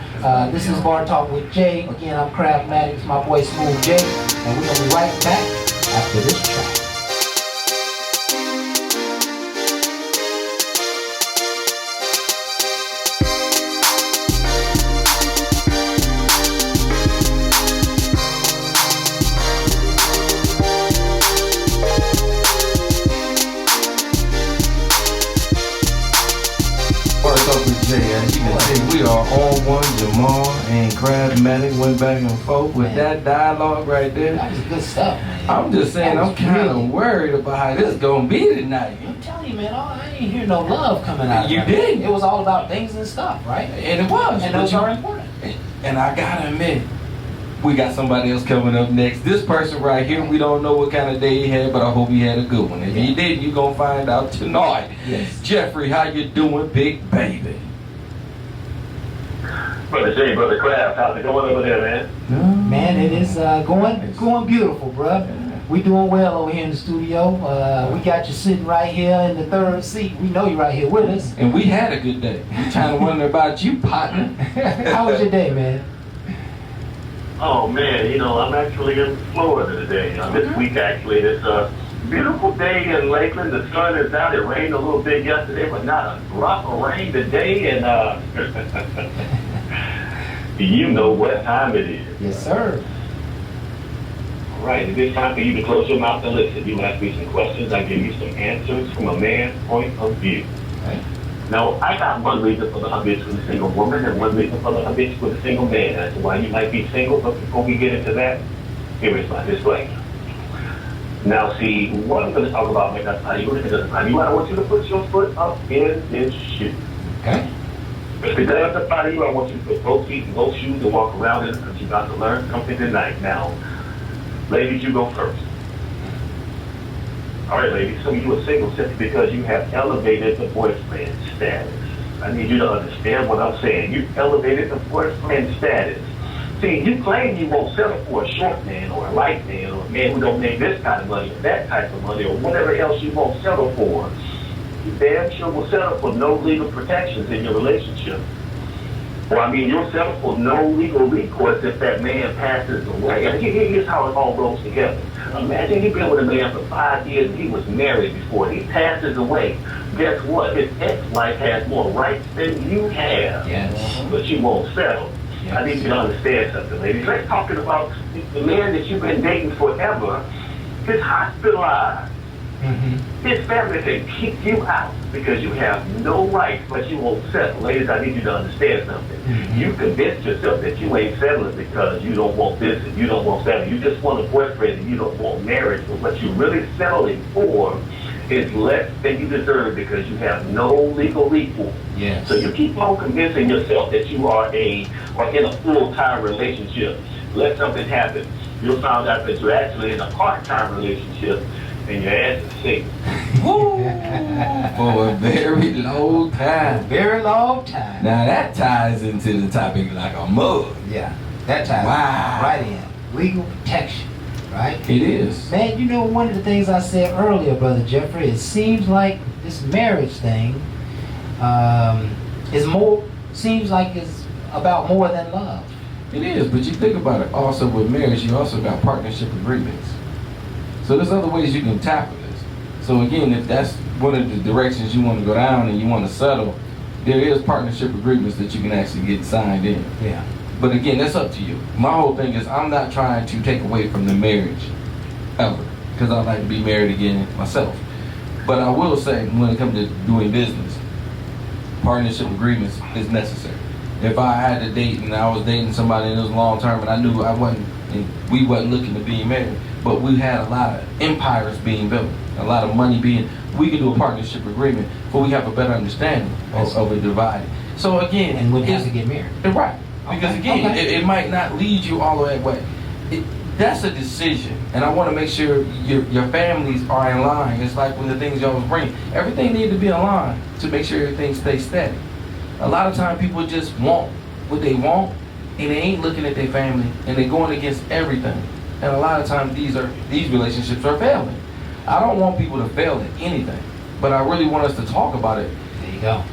This is Bar Talk with Jay. Again, I'm Craftmatic. It's my boy Smooth Jay, and we're going to be right back after this track. We are on one. Jamal and Craftmatic went back and forth with that dialogue right there. That was good stuff, man. I'm just saying, I'm kind of worried about how this gonna be tonight. I'm telling you, man, I ain't hear no love coming out of You that. didn't. It was all about things and stuff, right? And it was. And but those you- are important. And I gotta admit, we got somebody else coming up next. This person right here, we don't know what kind of day he had, but I hope he had a good one. If he did, you gonna find out tonight. Yes. Jeffrey, how you doing, big baby? Brother Jay, Brother Kraft, how's it going over there, man? Man, it is going beautiful, bruh. We doing well over here in the studio. We got you sitting right here in the third seat. We know you right here with us. And we had a good day. We trying to wonder about you, partner. How was your day, man? Oh, man, you know, I'm actually in Florida today. This week, actually. It's a beautiful day in Lakeland. The sun is out. It rained a little bit yesterday, but not a drop of rain today. And, You know what time it is. Yes, sir. All right, it is time for you to close your mouth and listen. You ask me some questions, I give you some answers from a man's point of view. Okay. Now, I got one reason for the habitual single woman and one reason for the habitual single man as to why you might be single, but before we get into that, here is my disclaimer. Now, see, what I'm going to talk about, like that's how you look at this time. I want you to put your foot up in this shoe. Okay. If it doesn't apply to you, I want you to put both feet in both shoes and walk around in it because you're about to learn something tonight. Now, ladies, you go first. All right, ladies, so you are single simply because you have elevated the boyfriend status. I need you to understand what I'm saying. You elevated the boyfriend status. See, you claim you won't settle for a short man or a light man or a man who don't make this kind of money or that type of money or whatever else you won't settle for. You damn sure will settle for no legal protections in your relationship. Well, I mean, you'll settle for no legal recourse if that man passes away. And here's how it all goes together. Imagine you've been with a man for 5 years and he was married before. He passes away. Guess what? His ex-wife has more rights than you have. Yes. But you won't settle. Yes. I need you to understand something, ladies. Let's talk about the man that you've been dating forever. He's hospitalized. Mm-hmm. His family can kick you out because you have no rights, but you won't settle. Ladies, I need you to understand something. Mm-hmm. You convinced yourself that you ain't settling because you don't want this and you don't want that. You just want a boyfriend and you don't want marriage. But what you're really settling for is less than you deserve because you have no legal equal. Yes. So you keep on convincing yourself that you are in a full-time relationship. Let something happen. You'll find out that you're actually in a part-time relationship and your ass is sick. Woo! For a very long time. Very long time. Now that ties into the topic like a mug. Yeah. That time. Wow. Right in. Legal protection. Right? It is. Man, you know, one of the things I said earlier, Brother Jeffrey, it seems like this marriage thing seems like it's about more than love. It is, but you think about it. Also with marriage, you also got partnership agreements. So there's other ways you can tackle this. So again, if that's one of the directions you want to go down and you want to settle, there is partnership agreements that you can actually get signed in. Yeah. But again, that's up to you. My whole thing is I'm not trying to take away from the marriage ever, because I'd like to be married again myself. But I will say, when it comes to doing business, partnership agreements is necessary. If I had to date and I was dating somebody and it was long term and I knew we wasn't looking to be married, but we had a lot of empires being built, a lot of money we could do a partnership agreement before we have a better understanding of a divide. So again, And we'd have to get married. right. Because again, it might not lead you all the way. That's a decision, and I want to make sure your families are in line. It's like when the things y'all was bringing, everything needs to be in line to make sure everything stays steady. A lot of times people just want what they want, and they ain't looking at their family, and they're going against everything. And a lot of times these relationships are failing. I don't want people to fail at anything, but I really want us to talk about it There you go.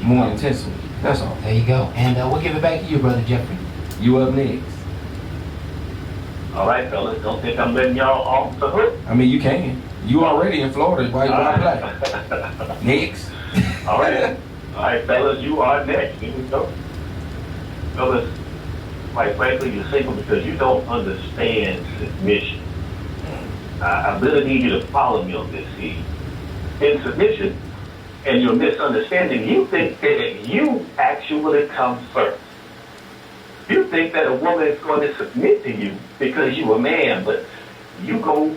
more intensely. That's all. There you go. And we'll give it back to you, Brother Jeffrey. You up next. All right, fellas, don't think I'm letting y'all off the hook. I mean, you can. You already in Florida. Why you want to play? Next. All right. All right, fellas, you are next. Here we go. Fellas, quite frankly, you're single because you don't understand submission. I really need you to follow me on this. See, in submission and your misunderstanding, you think that you actually come first. You think that a woman is going to submit to you because you're a man, but you go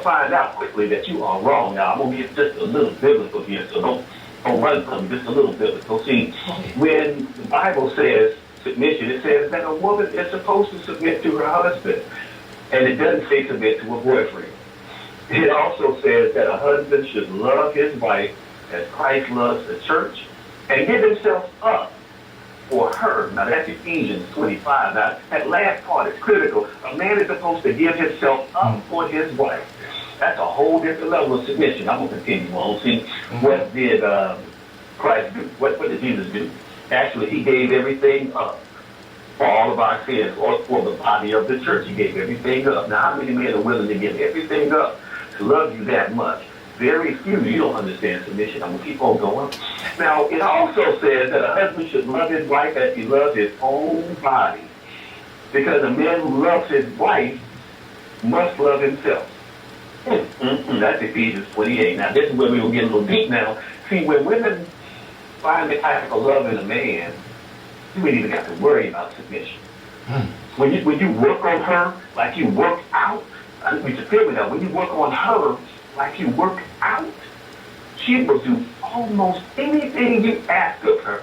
find out quickly that you are wrong. Now, I'm going to get just a little biblical here, so don't run from me, just a little biblical. See, when the Bible says submission, it says that a woman is supposed to submit to her husband, and it doesn't say submit to a boyfriend. It also says that a husband should love his wife as Christ loves the church and give himself up for her. Now that's Ephesians 25. Now that last part is critical. A man is supposed to give himself up for his wife. That's a whole different level of submission. I'm going to continue on. See, what did Christ do? What did Jesus do? Actually, he gave everything up for all of our sins, or for the body of the church. He gave everything up. Now, how many men are willing to give everything up to love you that much? Very few. You don't understand submission. I'm going to keep on going. Now, it also says that a husband should love his wife as he loves his own body. Because a man who loves his wife must love himself. That's Ephesians 28. Now, this is where we'll get a little deep now. See, when women find the type of love in a man, you ain't even got to worry about submission. When you work on her like you work out, I need to feel me now. When you work on her like you work out, she will do almost anything you ask of her.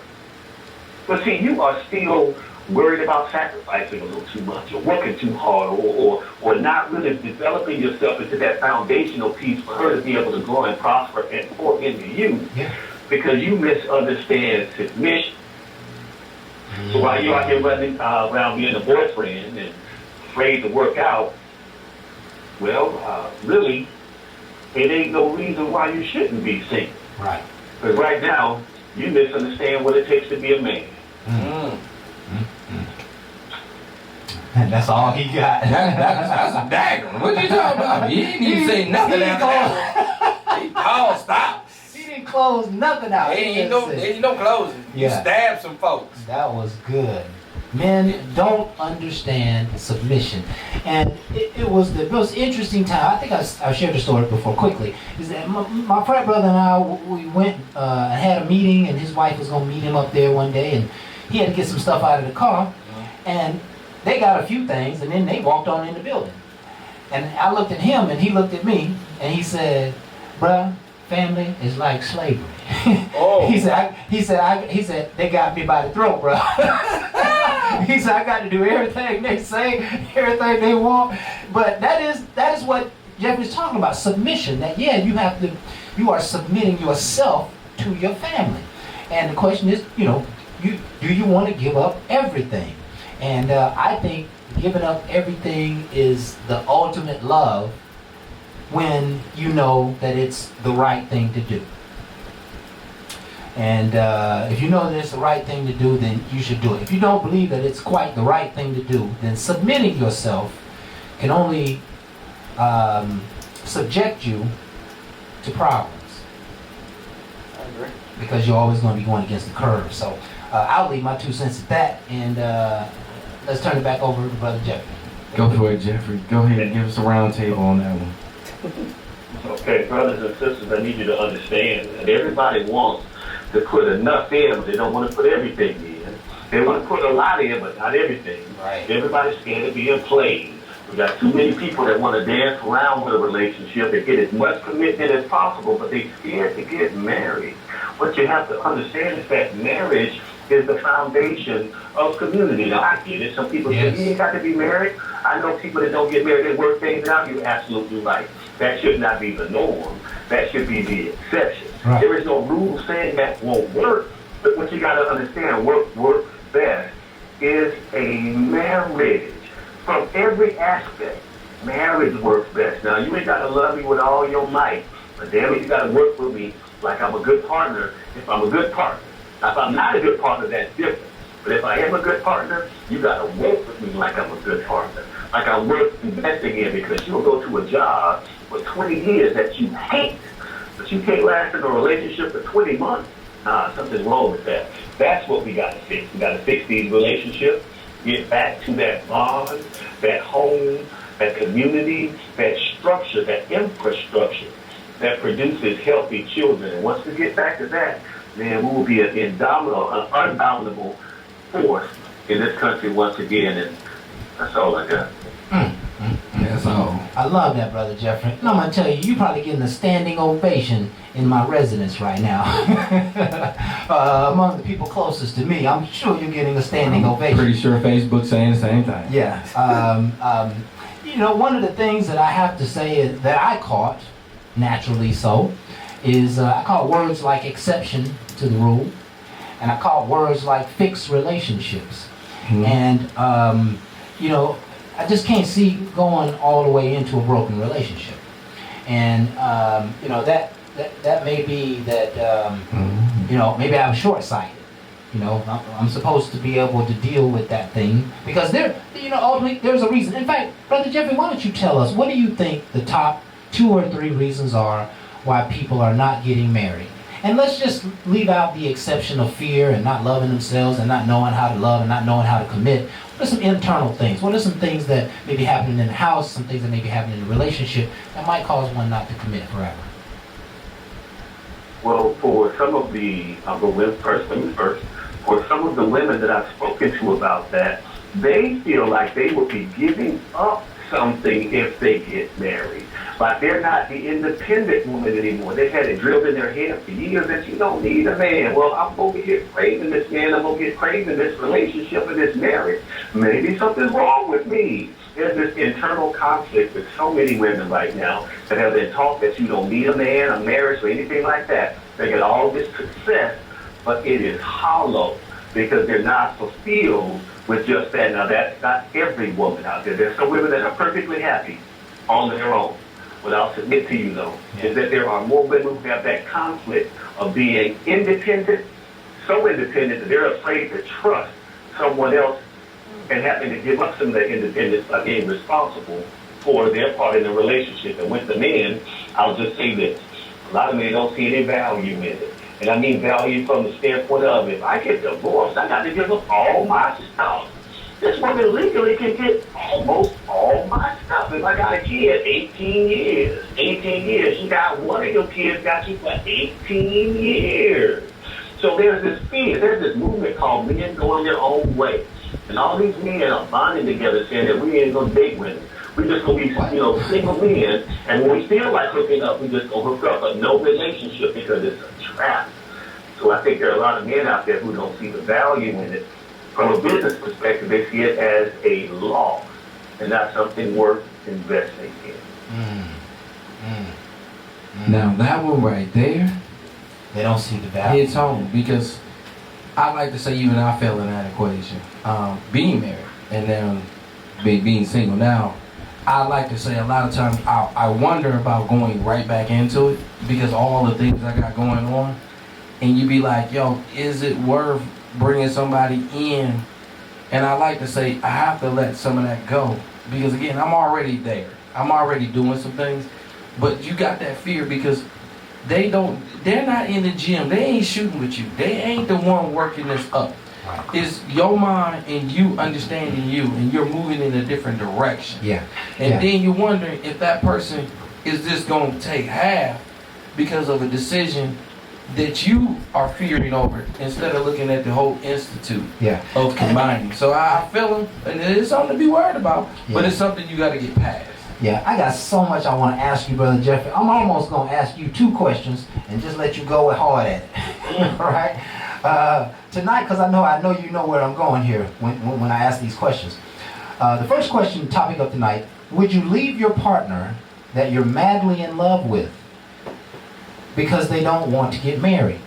But see, you are still worried about sacrificing a little too much, or working too hard, or not really developing yourself into that foundational piece for her to be able to grow and prosper and pour into you, because you misunderstand submission. So while you're out here running around being a boyfriend and afraid to work out, well, really, it ain't no reason why you shouldn't be single. Right. Because right now, you misunderstand what it takes to be a man. And that's all he got. That's a dagger. What you talking about? He didn't even say nothing after that. He called stop. He didn't close nothing out. Ain't no closing. You Yeah. stabbed some folks. That was good. Men don't understand submission. And it was the most interesting time. I think I shared the story before quickly. Is that my frat brother and I, we went and had a meeting, and his wife was going to meet him up there one day, and he had to get some stuff out of the car. And they got a few things, and then they walked on in the building. And I looked at him, and he looked at me, and he said, "Bruh, family is like slavery." Oh. He said, "They got me by the throat, bro." He said, "I got to do everything they say, everything they want." But that is what Jeffrey's talking about, submission. That you are submitting yourself to your family. And the question is, do you want to give up everything? And I think giving up everything is the ultimate love when you know that it's the right thing to do. And if you know that it's the right thing to do, then you should do it. If you don't believe that it's quite the right thing to do, then submitting yourself can only subject you to problems. I agree. Because you're always going to be going against the curve. So I'll leave my 2 cents at that, and let's turn it back over to Brother Jeffrey. Go for it, Jeffrey. Go ahead and give us a round table on that one. Okay, brothers and sisters, I need you to understand that everybody wants to put enough in, but they don't want to put everything in. They want to put a lot in, but not everything. Right. Everybody's scared of being played. We got too many people that want to dance around with a relationship and get as much commitment as possible, but they're scared to get married. What you have to understand is that marriage is the foundation of community. Now, I get it. Some people say, you ain't got to be married. I know people that don't get married, they work things out. You're absolutely right. That should not be the norm. That should be the exception. Right. There is no rule saying that won't work, but what you got to understand, work best is a marriage. From every aspect, marriage works best. Now, you ain't got to love me with all your might, but damn it, you got to work with me like I'm a good partner if I'm a good partner. Now, if I'm not a good partner, that's different. But if I am a good partner, you got to work with me like I'm a good partner. Like I'm worth investing in, because you'll go to a job for 20 years that you hate, but you can't last in a relationship for 20 months. Something's wrong with that. That's what we got to fix. We got to fix these relationships, get back to that bond, that home, that community, that structure, that infrastructure that produces healthy children. And once we get back to that, then we will be an undoubtable force in this country once again. And that's all I got. That's all. I love that, Brother Jeffrey. And I'm going to tell you, you're probably getting a standing ovation in my residence right now. Among the people closest to me, I'm sure you're getting a standing ovation. Pretty sure Facebook's saying the same thing. Yeah. One of the things that I have to say is, that I caught, naturally so, is I caught words like exception to the rule, and I caught words like fixed relationships. And, I just can't see going all the way into a broken relationship. And, that may be that, maybe I'm short-sighted. I'm supposed to be able to deal with that thing because ultimately there's a reason. In fact, Brother Jeffrey, why don't you tell us, what do you think the top 2 or 3 reasons are why people are not getting married? And let's just leave out the exception of fear and not loving themselves and not knowing how to love and not knowing how to commit. What are some internal things? What are some things that may be happening in the house, some things that may be happening in the relationship that might cause one not to commit forever? Well, for some of the, I'll go with women first. For some of the women that I've spoken to about that, they feel like they would be giving up something if they get married. Like they're not the independent woman anymore. They've had it drilled in their head for years that you don't need a man. Well, I'm going to get craving this man. I'm going to get craving this relationship and this marriage. Maybe something's wrong with me. There's this internal conflict with so many women right now that have been taught that you don't need a man, a marriage, or anything like that. They get all this success, but it is hollow because they're not fulfilled with just that. Now, that's not every woman out there. There's some women that are perfectly happy on their own. What I'll submit to you, though, is that there are more women who have that conflict of being independent, so independent that they're afraid to trust someone else and having to give up some of their independence by being responsible for their part in the relationship. And with the men, I'll just say this. A lot of men don't see any value in it. And I mean value from the standpoint of, if I get divorced, I got to give up all my stuff. This woman legally can get almost all my stuff. If I got a kid, 18 years. 18 years. You got one of your kids got you for 18 years. So there's this fear. There's this movement called men going their own way. And all these men are bonding together saying that we ain't going to date women. We're just going to be, single men. And when we feel like hooking up, we just going to hook up. But no relationship because it's a trap. So I think there are a lot of men out there who don't see the value in it. From a business perspective, they see it as a loss and not something worth investing in. Now that one right there, They don't see the value. hits home because I like to say even I fell in that equation. Being married and then being single now, I like to say a lot of times I wonder about going right back into it because all the things I got going on, and you be like, yo, is it worth bringing somebody in? And I like to say I have to let some of that go because again, I'm already there. I'm already doing some things, but you got that fear because they're not in the gym. They ain't shooting with you. They ain't the one working this up. Right. It's your mind and you understanding you and you're moving in a different direction. Yeah. And Yeah. then you're wondering if that person is just going to take half because of a decision that you are fearing over instead of looking at the whole institute Yeah. of combining. So I feel them, and it's something to be worried about, but Yeah. it's something you got to get past. Yeah, I got so much I want to ask you, Brother Jeffrey. I'm almost going to ask you 2 questions and just let you go hard at it. All right? Tonight, because I know you know where I'm going here when I ask these questions. The first question, topic of tonight, would you leave your partner that you're madly in love with because they don't want to get married?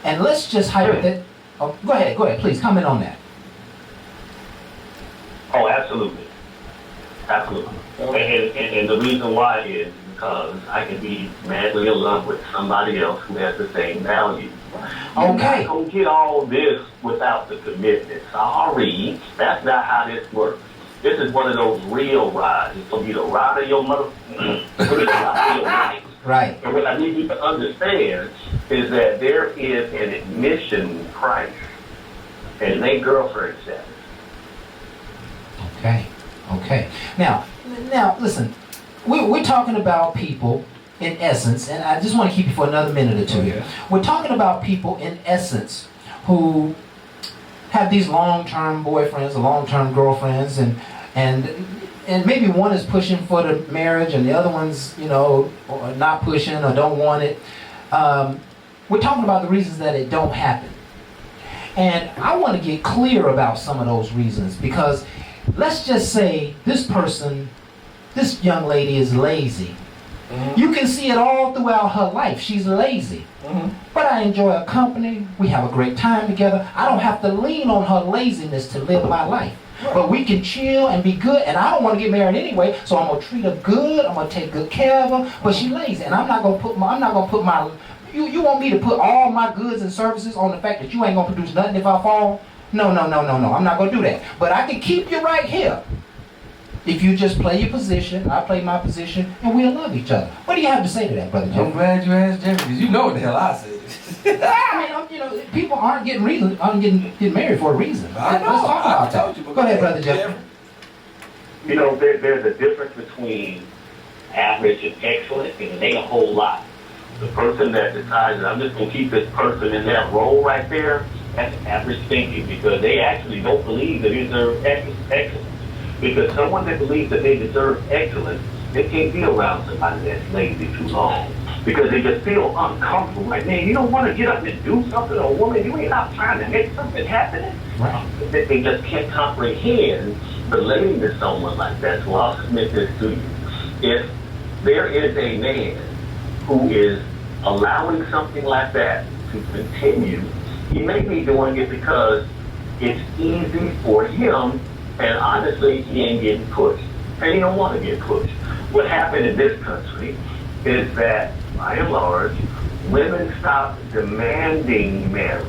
And let's just hypothetically... Oh, go ahead, please comment on that. Oh, absolutely. Absolutely. And the reason why is because I can be madly in love with somebody else who has the same value. You're Okay. not going to get all this without the commitment. Sorry, that's not how this works. This is one of those real rides. It's going to be the ride of your mother. It's going to be the ride of your life. Right. And what I need you to understand is that there is an admission price, and it ain't girlfriend status. Okay. Now, listen. We're talking about people in essence, and I just want to keep you for another minute or two here. We're talking about people in essence who have these long-term boyfriends or long-term girlfriends, and maybe one is pushing for the marriage and the other one's, or not pushing or don't want it. We're talking about the reasons that it don't happen. And I want to get clear about some of those reasons because let's just say this young lady is lazy. Mm-hmm. You can see it all throughout her life. She's lazy. Mm-hmm. But I enjoy her company. We have a great time together. I don't have to lean on her laziness to live my life. Right. But we can chill and be good. And I don't want to get married anyway, so I'm gonna treat her good. I'm gonna take good care of her. But she's lazy, and I'm not gonna put my. You want me to put all my goods and services on the fact that you ain't gonna produce nothing if I fall? No. I'm not gonna do that. But I can keep you right here. if you just play your position, I play my position, and we'll love each other. What do you have to say to that, Brother I'm Jeffrey? glad you asked Jeffrey, because you know what the hell I said. I mean, people aren't getting married for a reason. I know. Let's talk about I told that. you, but Go ahead, Brother Jeffrey. You know, there's a difference between average and excellent, and it ain't a whole lot. The person that decides that I'm just going to keep this person in that role right there, that's average thinking, because they actually don't believe that they deserve excellence. Because someone that believes that they deserve excellence, they can't be around somebody that's lazy too long. Because they just feel uncomfortable. Like, man, you don't want to get up and do something, or woman, you ain't out trying to make something happen. Right. They just can't comprehend relating to someone like that. So I'll submit this to you. If there is a man who is allowing something like that to continue, he may be doing it because it's easy for him, and honestly, he ain't getting pushed. And he don't want to get pushed. What happened in this country is that, by and large, women stopped demanding marriage.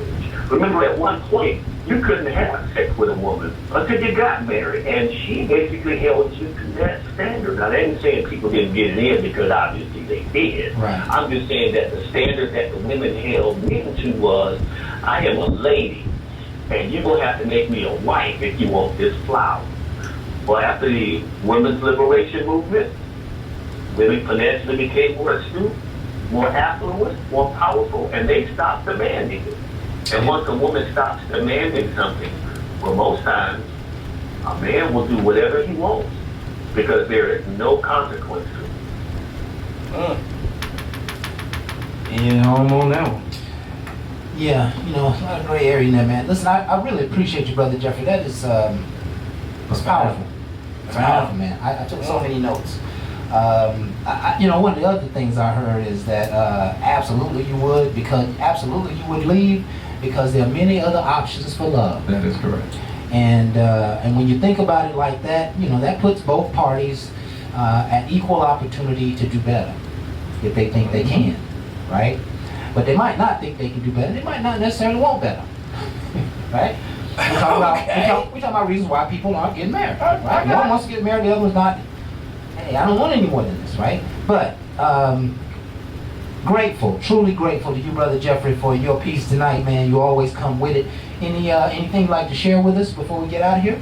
Remember, at one point, you couldn't have sex with a woman until you got married, and she basically held you to that standard. Now, I ain't saying people didn't get it in, because obviously they did. Right. I'm just saying that the standard that the women held me to was, I am a lady, and you're going to have to make me a wife if you want this flower. Well, after the women's liberation movement, women financially became more astute, more affluent, more powerful, and they stopped demanding it. And once a woman stops demanding something, well, most times, a man will do whatever he wants, because there is no consequence to it. Yeah, I'm on that one. Yeah, a lot of gray area in there, man. Listen, I really appreciate you, Brother Jeffrey. That is, it's powerful. It's powerful, man. I took so many notes. One of the other things I heard is that absolutely you would leave, because there are many other options for love. That is correct. And when you think about it like that, that puts both parties at equal opportunity to do better if they think they can, right? But they might not think they can do better. They might not necessarily want better, right? We're talking about reasons why people aren't getting married, right? One wants to get married, the other one's not. Hey, I don't want any more than this, right? But grateful, truly grateful to you, Brother Jeffrey, for your piece tonight, man. You always come with it. Anything you'd like to share with us before we get out of here?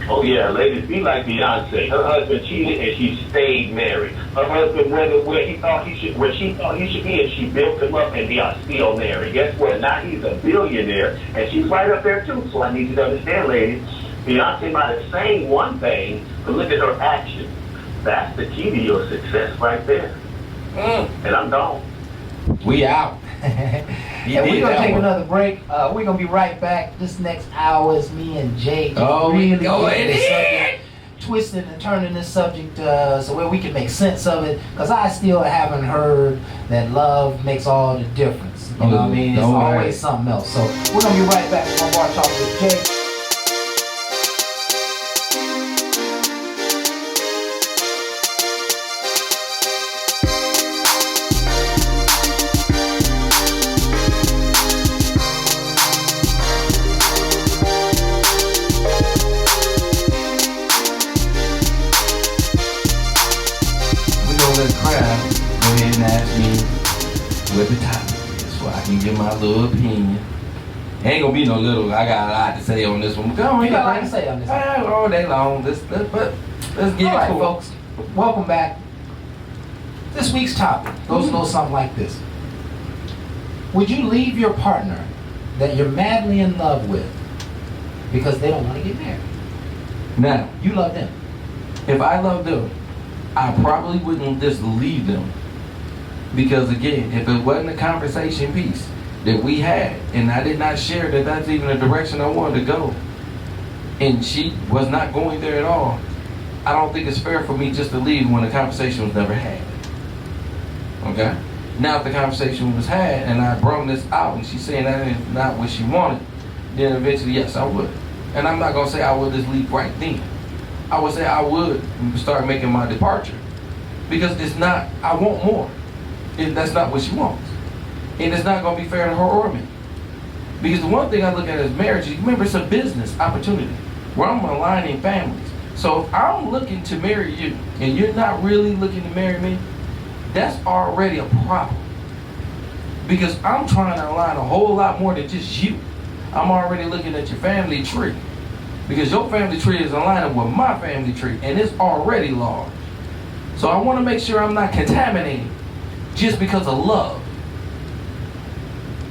Oh yeah, ladies, be like Beyonce. Her husband cheated and she stayed married. Her husband went where she thought he should be, and she built him up, and they are still married. Guess what? Now he's a billionaire, and she's right up there too. So I need you to understand, ladies, Beyonce might have sang one thing, but look at her actions. That's the key to your success right there. And I'm gone. We out. And we're going to take another break. We're going to be right back. This next hour is me and Jay we going in. Twisting and turning this subject so where we can make sense of it. Because I still haven't heard that love makes all the difference. You know what I mean? It's always something else. So we're going to be right back. One more talk with Jay. What the topic is, so I can give my little opinion. Ain't gonna be no little. I got a lot to say on this one. Go You got a lot to say on this one. All day long. Let's get all right, folks. Welcome back. This week's topic goes a little something like this. Would you leave your partner that you're madly in love with because they don't want to get married? Now, You love them. if I love them, I probably wouldn't just leave them. Because again, if it wasn't a conversation piece that we had, and I did not share that that's even a direction I wanted to go, and she was not going there at all, I don't think it's fair for me just to leave when the conversation was never had. Okay? Now if the conversation was had, and I brought this out, and she's saying that is not what she wanted, then eventually, yes, I would. And I'm not going to say I would just leave right then. I would say I would start making my departure. Because it's not, I want more. That's not what she wants. And it's not going to be fair to her or me. Because the one thing I look at as marriage, remember, it's a business opportunity where I'm aligning families. So if I'm looking to marry you and you're not really looking to marry me, that's already a problem. Because I'm trying to align a whole lot more than just you. I'm already looking at your family tree. Because your family tree is aligning with my family tree, and it's already large. So I want to make sure I'm not contaminating just because of love.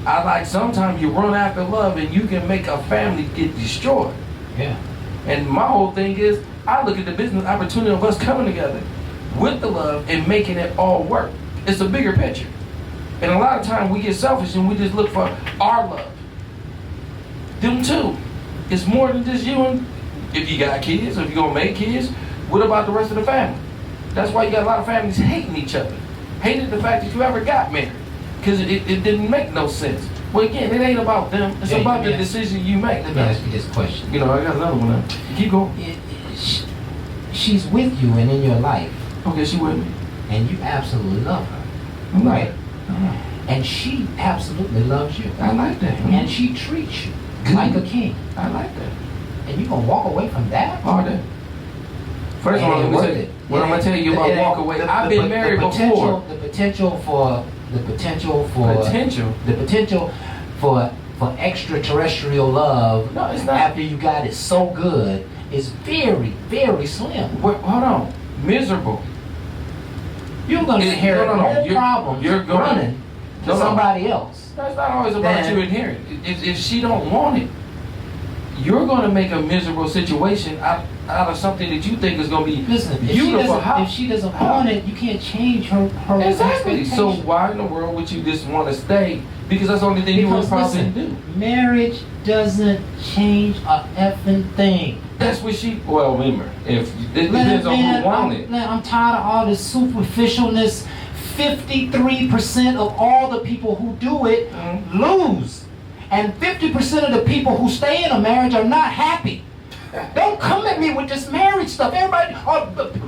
I like sometimes you run after love and you can make a family get destroyed. Yeah. And my whole thing is, I look at the business opportunity of us coming together with the love and making it all work. It's a bigger picture. And a lot of times we get selfish and we just look for our love. Them too. It's more than just you and, if you got kids, if you're going to make kids, what about the rest of the family? That's why you got a lot of families hating each other. Hating the fact that you ever got married. Because it didn't make no sense. Well, again, it ain't about them. It's about the decision you make. Let me ask you this question. You know, I got another one now. Keep going. She's with you and in your life, Okay, she with me. and you absolutely love her, Mhm. right? Mhm. And she absolutely loves you. I like that. And she treats you like a king. I like that. And you gonna walk away from that? All day. First of all, let me say, what I'm gonna tell you about walk away. I've been married before. The potential for extraterrestrial love No, it's not. after you got it so good is very, very slim. Wait, hold on. Miserable. You're gonna inherit no, no you're- problems you're gonna- running to No, no. somebody else. That's not always about Then- you inheriting. If she don't want it, you're gonna make a miserable situation out of something that you think is gonna be Listen, beautiful. if she doesn't want it, you can't change her Exactly. So expectation. why in the world would you just want to stay? Because that's the only thing you would Because probably listen, do. marriage doesn't change a effing thing. That's what she. Well, remember, if it depends on who wants it. I'm tired of all this superficialness. 53% of all the people who do it lose. And 50% of the people who stay in a marriage are not happy. Don't come at me with this marriage stuff. Everybody,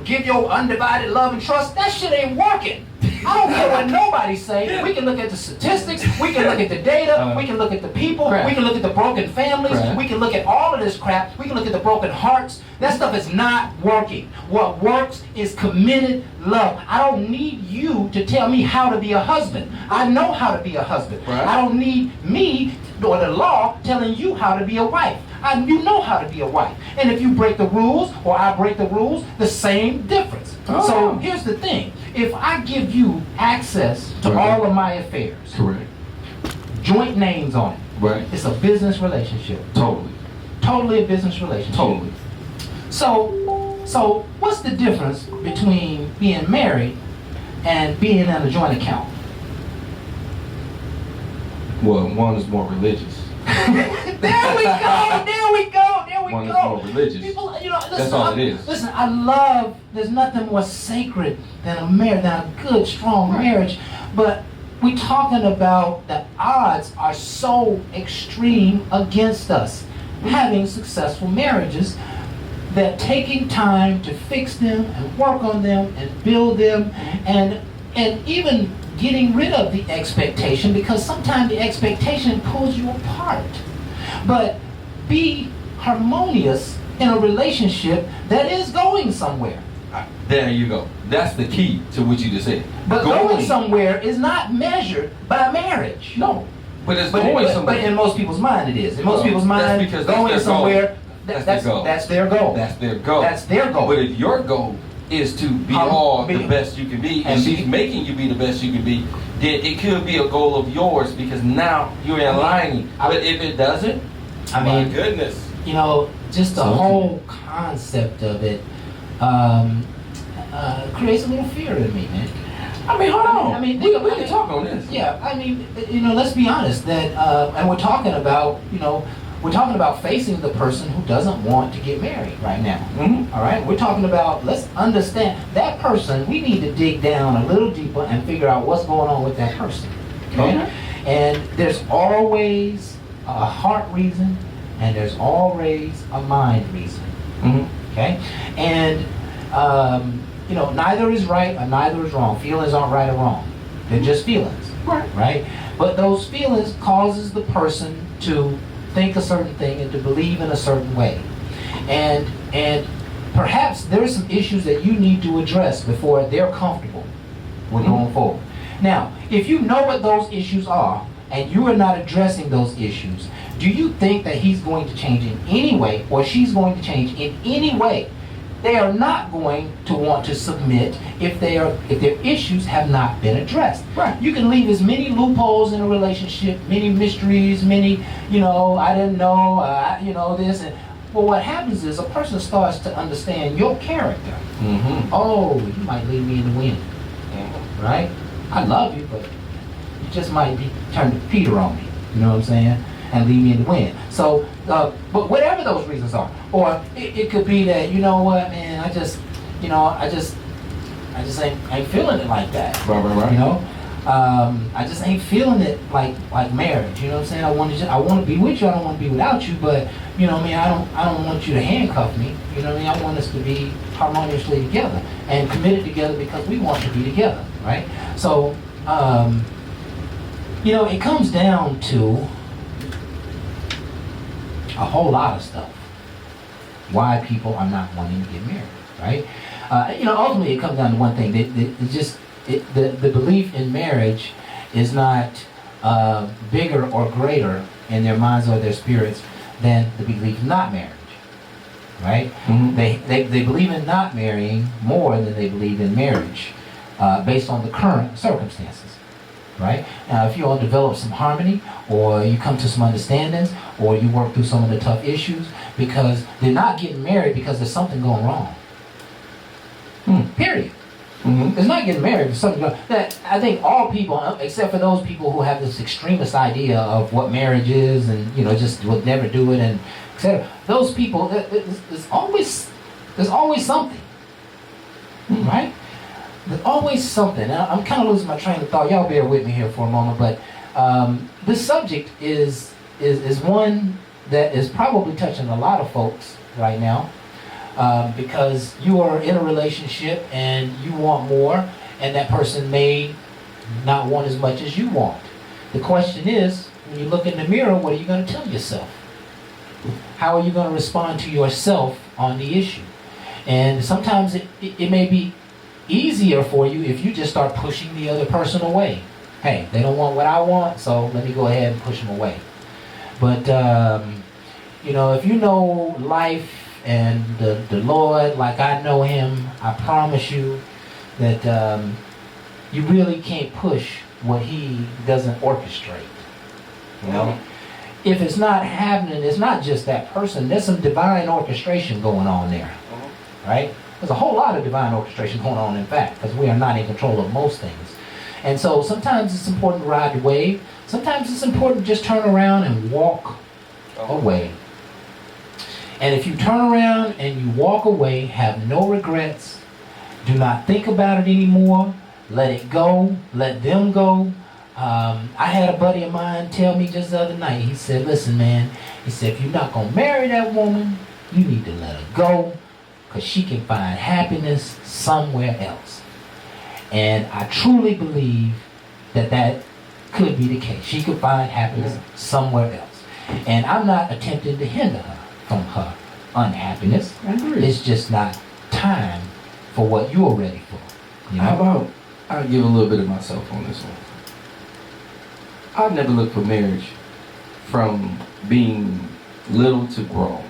give your undivided love and trust. That shit ain't working. I don't care what nobody say. We can look at the statistics. We can look at the data. We can look at the people. Crap. We can look at the broken families. Crap. We can look at all of this crap. We can look at the broken hearts. That stuff is not working. What works is committed love. I don't need you to tell me how to be a husband. I know how to be a husband. Right. I don't need me or the law telling you how to be a wife. You know how to be a wife. And if you break the rules or I break the rules, the same difference. Oh. So here's the thing. If I give you access to Right. all of my affairs, Correct. joint names on it, Right. it's a business relationship. Totally. Totally a business relationship. Totally. So what's the difference between being married and being in a joint account? Well, one is more religious. There we go. There we go. There we One is go. more religious. People, you know, listen, That's all it is. Listen, I love. There's nothing more sacred than a marriage, than a good, strong marriage. But we're talking about the odds are so extreme against us having successful marriages that taking time to fix them and work on them and build them and even getting rid of the expectation, because sometimes the expectation pulls you apart. But be harmonious in a relationship that is going somewhere. There you go. That's the key to what you just said. But going somewhere is not measured by marriage. No. But it's But, going but somewhere. in most people's mind it is. In most Well, people's that's mind, because that's going their goal. somewhere, That's their goal. that's their goal. That's their goal. That's their goal. But if your goal is to be the best you can be, and she's making you be the best you can be, then it could be a goal of yours, because now you're aligning. But if it doesn't, I my mean, goodness. you know, just the whole concept of it creates a little fear in me, man. I mean, hold on. I mean, we can talk on this. Yeah, I mean, you know, let's be honest that, and we're talking about, you know, we're talking about facing the person who doesn't want to get married right now. Mhm. All right, we're talking about, let's understand that person. We need to dig down a little deeper and figure out what's going on with that person. Okay? And there's always a heart reason, and there's always a mind reason. Mhm. Okay, and you know, neither is right or neither is wrong. Feelings aren't right or wrong; they're just feelings, right? But those feelings causes the person to think a certain thing and to believe in a certain way, and perhaps there's some issues that you need to address before they're comfortable with going forward. Now, if you know what those issues are and you are not addressing those issues, do you think that he's going to change in any way, or she's going to change in any way? They are not going to want to submit if their issues have not been addressed. Right. You can leave as many loopholes in a relationship, many mysteries, many, I didn't know, this. And, well, what happens is a person starts to understand your character. Mm-hmm. Oh, you might leave me in the wind, right? I love you, but you just might be turn to Peter on me. You know what I'm saying? And leave me in the wind. So, but whatever those reasons are, or it could be that, you know what, man, I just ain't feeling it like that. Right. You know, I just ain't feeling it like marriage. You know what I'm saying? I want to be with you. I don't want to be without you. But I don't want you to handcuff me. You know what I mean? I want us to be harmoniously together and committed together because we want to be together, right? So, it comes down to a whole lot of stuff. Why people are not wanting to get married, right? Ultimately it comes down to one thing. The belief in marriage is not bigger or greater in their minds or their spirits than the belief in not marriage, right? Mm-hmm. They believe in not marrying more than they believe in marriage, based on the current circumstances. Right? Now, if you all develop some harmony, or you come to some understandings, or you work through some of the tough issues, because they're not getting married because there's something going wrong. Period. Mm-hmm. It's not getting married because something going. That I think all people, except for those people who have this extremist idea of what marriage is, and just would never do it, and etc. Those people, there's always something, right? There's always something. Now, I'm kind of losing my train of thought. Y'all bear with me here for a moment, but this subject is one that is probably touching a lot of folks right now, because you are in a relationship and you want more, and that person may not want as much as you want. The question is, when you look in the mirror, what are you going to tell yourself? How are you going to respond to yourself on the issue? And sometimes it may be easier for you if you just start pushing the other person away. Hey, they don't want what I want, so let me go ahead and push them away. But if you know life and the Lord like I know him, I promise you that you really can't push what he doesn't orchestrate. If it's not happening, it's not just that person. There's some divine orchestration going on there, right? There's a whole lot of divine orchestration going on, in fact, because we are not in control of most things. And so sometimes it's important to ride the wave. Sometimes it's important to just turn around and walk away. And if you turn around and you walk away, have no regrets, do not think about it anymore, let it go, let them go. I had a buddy of mine tell me just the other night, he said, listen, man, he said, if you're not going to marry that woman, you need to let her go, because she can find happiness somewhere else. And I truly believe that could be the case. She could find happiness somewhere else. And I'm not attempting to hinder her from her unhappiness. It's just not time for what you're ready for. How about I'll give a little bit of myself on this one. I never looked for marriage from being little to grown.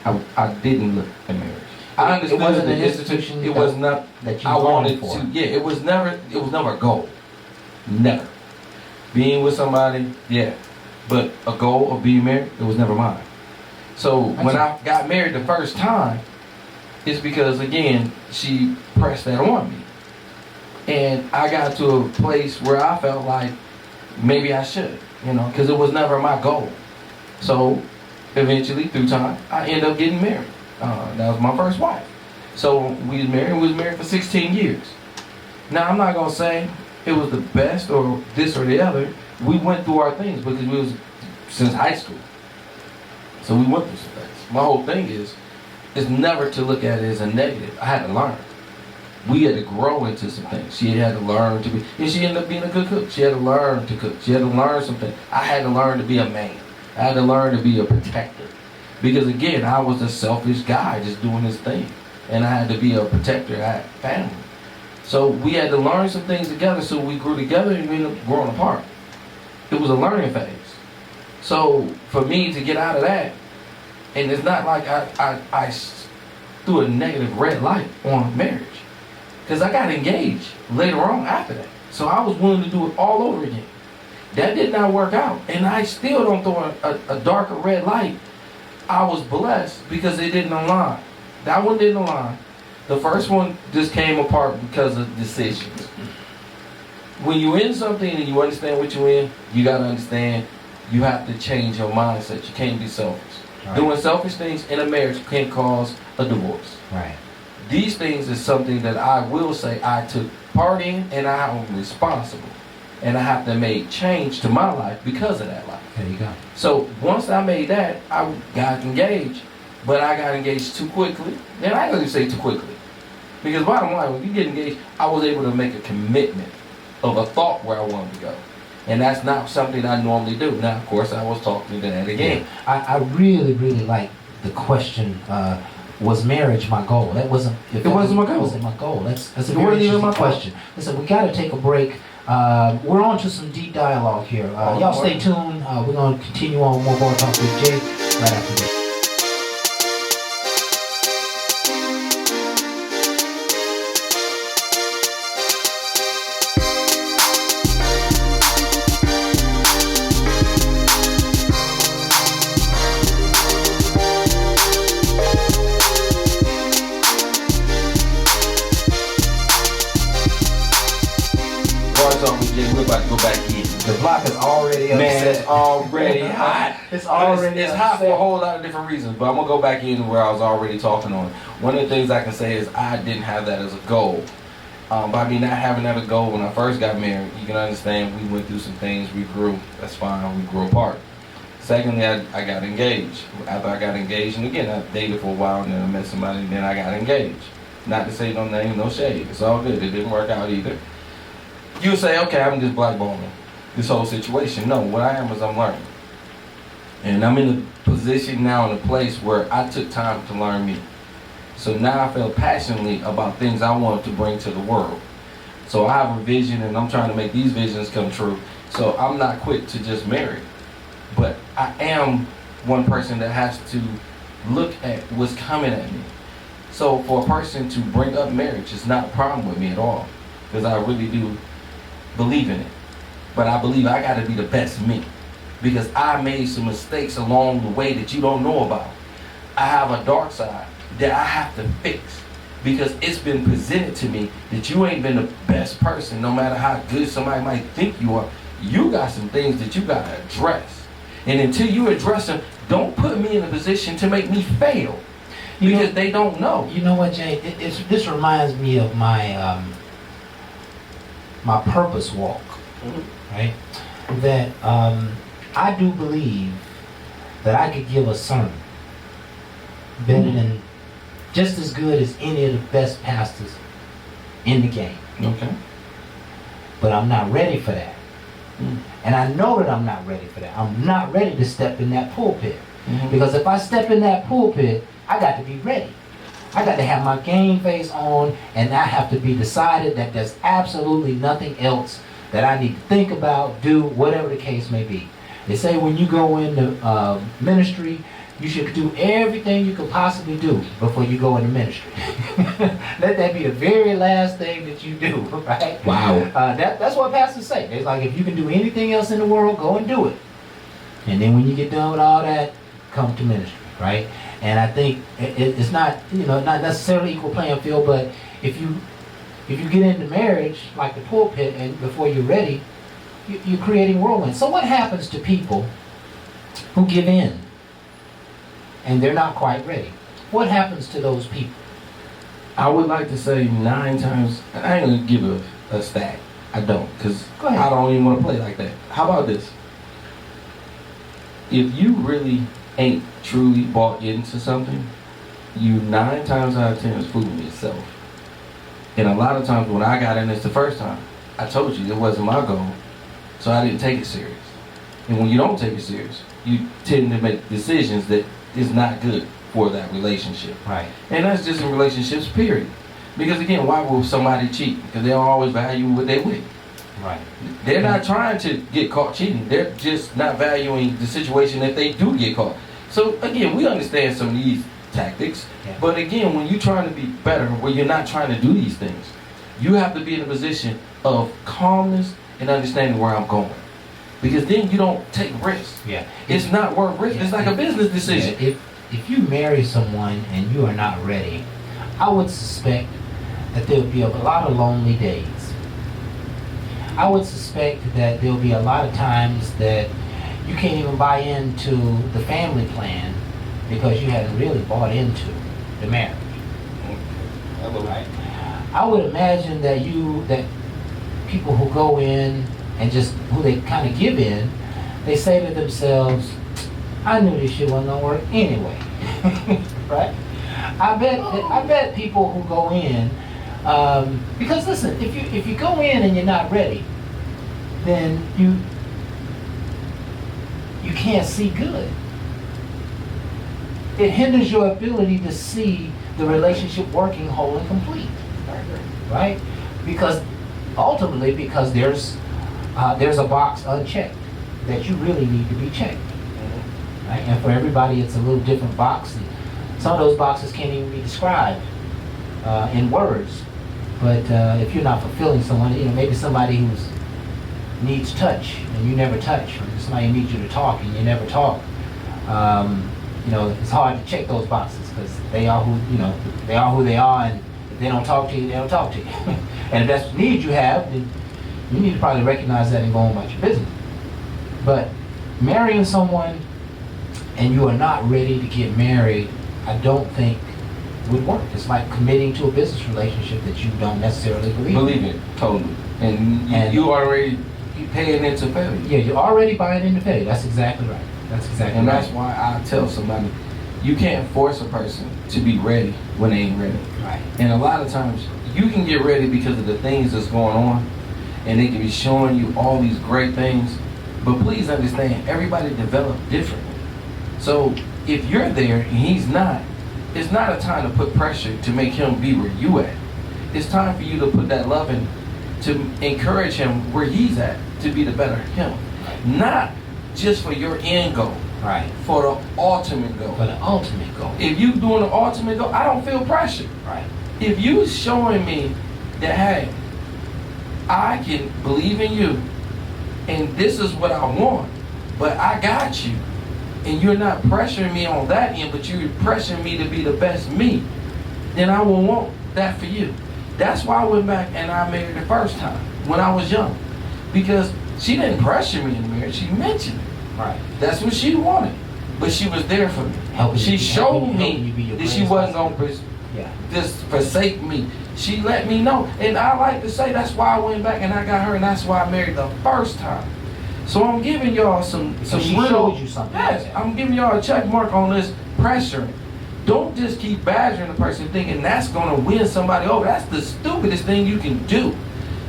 I didn't look at marriage. I understood it wasn't the an institution. It was not that you I wanted for. to. Yeah, it was never a goal. Never. Being with somebody, yeah, but a goal of being married, it was never mine. So when I got married the first time, it's because again she pressed that on me, and I got to a place where I felt like maybe I should, because it was never my goal. So eventually, through time, I ended up getting married. That was my first wife. So we was married for 16 years. Now I'm not gonna say it was the best or this or the other. We went through our things because we was since high school. So we went through some things. My whole thing is never to look at it as a negative. I had to learn. We had to grow into some things. She had to learn to be, and she ended up being a good cook. She had to learn to cook. She had to learn something. I had to learn to be a man. I had to learn to be a protector. Because again, I was a selfish guy just doing his thing. And I had to be a protector of that family. So we had to learn some things together, so we grew together and we ended up growing apart. It was a learning phase. So for me to get out of that, and it's not like I threw a negative red light on marriage. Because I got engaged later on after that. So I was willing to do it all over again. That did not work out. And I still don't throw a darker red light. I was blessed because it didn't align. That one didn't align. The first one just came apart because of decisions. When you're in something and you understand what you're in, you got to understand you have to change your mindset. You can't be selfish. Right. Doing selfish things in a marriage can cause a divorce. Right. These things is something that I will say I took part in and I am responsible. And I have to make change to my life because of that life. There you go. So once I made that, I got engaged. But I got engaged too quickly. And I don't even say too quickly. Because bottom line, when you get engaged, I was able to make a commitment of a thought where I wanted to go. And that's not something I normally do. Now, of course, I was talking to that again. Yeah. I really, really like the question, was marriage my goal? That wasn't. It wasn't my goal. It wasn't my goal. That's a It very wasn't even interesting my question. Listen, we got to take a break. We're on to some deep dialogue here. Y'all stay tuned. We're going to continue on more Bar Talk with Jay right after this. We're about to go back in. The block is already upset. Man, it's already hot. It's already It's hot for a whole lot of different reasons, but I'm going to go back in where I was already talking on. One of the things I can say is I didn't have that as a goal. By me not having that as a goal when I first got married, you can understand we went through some things, we grew. That's fine, we grew apart. Secondly, I got engaged. After I got engaged, and again, I dated for a while, and then I met somebody, and then I got engaged. Not to say no name, no shade. It's all good. It didn't work out either. You say, okay, I'm just blackballing this whole situation. No, what I am is I'm learning. And I'm in a position now, in a place where I took time to learn me. So now I feel passionately about things I want to bring to the world. So I have a vision and I'm trying to make these visions come true. So I'm not quick to just marry. But I am one person that has to look at what's coming at me. So for a person to bring up marriage is not a problem with me at all. Because I really do believe in it. But I believe I got to be the best me. Because I made some mistakes along the way that you don't know about. I have a dark side that I have to fix. Because it's been presented to me that you ain't been the best person, no matter how good somebody might think you are. You got some things that you got to address. And until you address them, don't put me in a position to make me fail. Because they don't know. You know what, Jay? This reminds me of my my purpose walk, right? That I do believe that I could give a sermon better than, just as good as any of the best pastors in the game. Okay. But I'm not ready for that. And I know that I'm not ready for that. I'm not ready to step in that pulpit. Because if I step in that pulpit, I got to be ready. I got to have my game face on, and I have to be decided that there's absolutely nothing else that I need to think about, do, whatever the case may be. They say when you go into ministry, you should do everything you could possibly do before you go into ministry. Let that be the very last thing that you do, right? Wow. That's what pastors say. It's like, if you can do anything else in the world, go and do it. And then when you get done with all that, come to ministry, right? And I think it's not, not necessarily equal playing field, but if you get into marriage, like the pulpit, and before you're ready, you're creating whirlwinds. So what happens to people who give in and they're not quite ready? What happens to those people? I would like to say 9 times, I ain't going to give a stat. I don't, because I don't even want to play like that. How about this? If you really ain't truly bought into something, you 9 times out of 10 is fooling yourself. And a lot of times when I got in this the first time, I told you it wasn't my goal, so I didn't take it serious. And when you don't take it serious, you tend to make decisions that is not good for that relationship. Right. And that's just in relationships, period. Because again, why will somebody cheat? Because they don't always value what they with. Right. They're not trying to get caught cheating. They're just not valuing the situation that they do get caught. So again, we understand some of these tactics. Yeah. But again, when you're trying to be better, where you're not trying to do these things, you have to be in a position of calmness and understanding where I'm going. Because then you don't take risks. Yeah. It's not worth risk. Yeah. It's like a business decision. Yeah, if you marry someone and you are not ready, I would suspect that there would be a lot of lonely days. I would suspect that there will be a lot of times that you can't even buy into the family plan because you haven't really bought into the marriage. Right? I would imagine that people who go in and just who they kind of give in, they say to themselves, I knew this shit wasn't gonna work anyway. Right? I bet people who go in, because listen, if you go in and you're not ready, then you can't see good. It hinders your ability to see the relationship working whole and complete. Right? Because ultimately, because there's a box unchecked that you really need to be checked. Right? And for everybody, it's a little different box. And some of those boxes can't even be described in words. But if you're not fulfilling someone, maybe somebody who needs touch and you never touch, or somebody needs you to talk and you never talk. It's hard to check those boxes because they are who they are, and if they don't talk to you, they don't talk to you. And if that's the need you have, then you need to probably recognize that and go on about your business. But marrying someone and you are not ready to get married, I don't think would work. It's like committing to a business relationship that you don't necessarily believe in. Totally. And you already paying into failure. Yeah, you're already buying into failure. That's exactly right. And that's why I tell somebody, you can't force a person to be ready when they ain't ready. Right. And a lot of times, you can get ready because of the things that's going on, and they can be showing you all these great things. But please understand, everybody develops differently. So if you're there and he's not, it's not a time to put pressure to make him be where you at. It's time for you to put that love in, to encourage him where he's at, to be the better him. Not just for your end goal. Right. For the ultimate goal. For the ultimate goal. If you doing the ultimate goal, I don't feel pressure. Right. If you showing me that, hey, I can believe in you and this is what I want, but I got you, and you're not pressuring me on that end, but you're pressuring me to be the best me, then I will want that for you. That's why I went back and I married the first time when I was young, because she didn't pressure me in marriage. She mentioned it. Right. That's what she wanted, but she was there for me. She showed me that she wasn't gonna just forsake me. She let me know, and I like to say that's why I went back and I got her, and that's why I married the first time. So I'm giving y'all some she real. showed you something. Yes, I'm giving y'all a check mark on this pressure. Don't just keep badgering the person thinking that's gonna win somebody over. That's the stupidest thing you can do.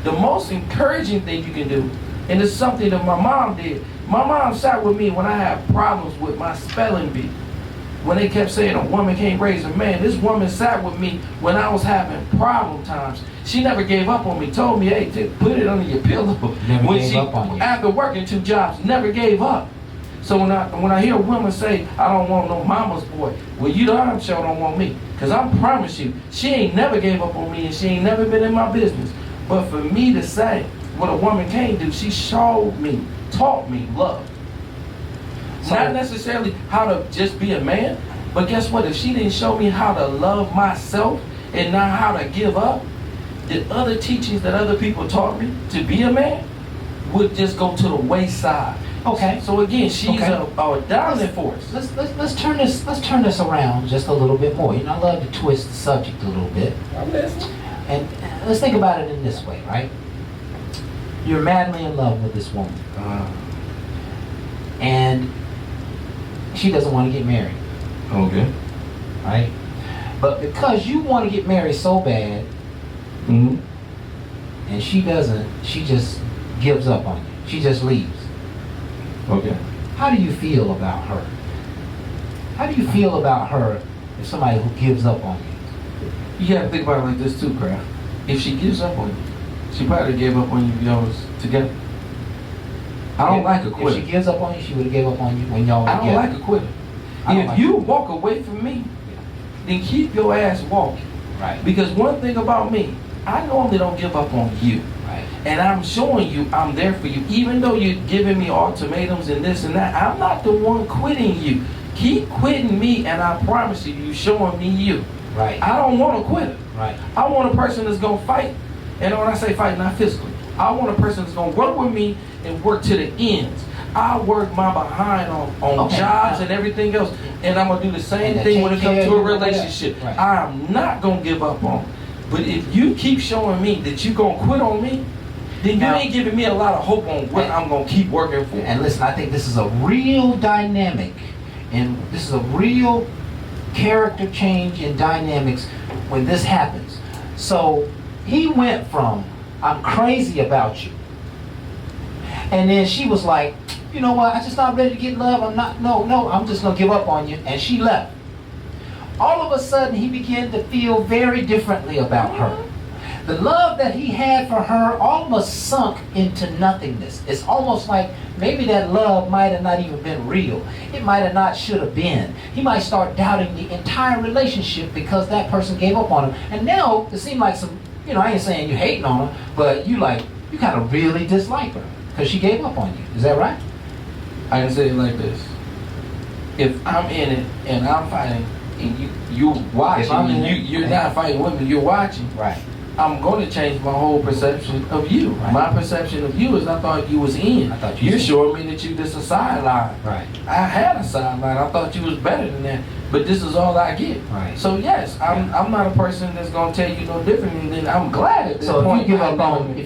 The most encouraging thing you can do, and it's something that my mom did. My mom sat with me when I had problems with my spelling bee. When they kept saying a woman can't raise a man, this woman sat with me when I was having problem times. She never gave up on me. Told me, hey, put it under your pillow. Never gave up on you. After working 2 jobs, never gave up. So when I hear a woman say, I don't want no mama's boy, well, you darn sure don't want me. Because I promise you, she ain't never gave up on me and she ain't never been in my business. But for me to say what a woman can't do, she showed me, taught me love. Not necessarily how to just be a man, but guess what? If she didn't show me how to love myself and not how to give up, the other teachings that other people taught me to be a man would just go to the wayside. Okay. So again, she's a dominant force. Let's turn this around just a little bit more. I love to twist the subject a little bit. I'm listening. And let's think about it in this way, right? You're madly in love with this woman. And she doesn't want to get married. Okay. Right? But because you want to get married so bad, Mm-hmm. and she doesn't, she just gives up on you. She just leaves. Okay. How do you feel about her? How do you feel about her if somebody who gives up on you? You gotta think about it like this too, Kraft. If she gives up on you, she probably gave up on you when y'all was together. I don't like a quitter. If she gives up on you, she would have gave up on you when y'all were I don't together. like a quitter. I don't If like you a- walk away from me, then keep your ass walking. Right. Because one thing about me, I normally don't give up on you. Right. And I'm showing you I'm there for you. Even though you're giving me ultimatums and this and that, I'm not the one quitting you. Keep quitting me and I promise you showing me you. Right. I don't want a quitter. Right. I want a person that's going to fight. And when I say fight, not physically. I want a person that's going to work with me and work to the ends. I work my behind on Okay. jobs and everything else. And I'm going to do the same And thing when it take comes care to a of you, whatever. relationship. Right. I'm not going to give up on. But if you keep showing me that you're going to quit on me, then you Now- ain't giving me a lot of hope on what And- I'm going to keep working for. And listen, I think this is a real dynamic, and this is a real character change in dynamics when this happens. So he went from, I'm crazy about you. And then she was like, you know what, I'm just not ready to get love. I'm just going to give up on you. And she left. All of a sudden, he began to feel very differently about her. The love that he had for her almost sunk into nothingness. It's almost like maybe that love might have not even been real. It might have not should have been. He might start doubting the entire relationship because that person gave up on him. And now it seemed like some, I ain't saying you hating on her, but you kind of really dislike her because she gave up on you. Is that right? I can say it like this. If I'm in it and I'm fighting and you're watching, If I'm in and it, you're not fighting with me, you're watching, Right. I'm going to change my whole perception of you. Right. My perception of you is I thought you was in. I thought you You're was in. showing me that you just a sideline. Right. I had a sideline. I thought you was better than that. But this is all I get. Right. So yes, I'm not a person that's going to tell you no different. Than I'm glad at this So point. if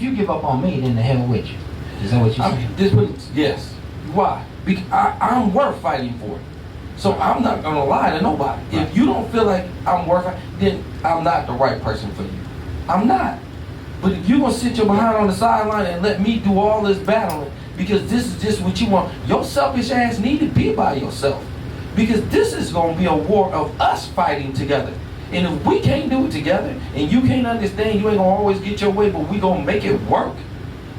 you give up on me, then the hell with you. Is that what you're saying? Yes. Why? Because I'm worth fighting for. So I'm not going to lie to nobody. Right. If you don't feel like I'm worth it, then I'm not the right person for you. I'm not. But if you're going to sit your behind on the sideline and let me do all this battling because this is just what you want, your selfish ass need to be by yourself. Because this is going to be a war of us fighting together. And if we can't do it together and you can't understand, you ain't going to always get your way, but we going to make it work,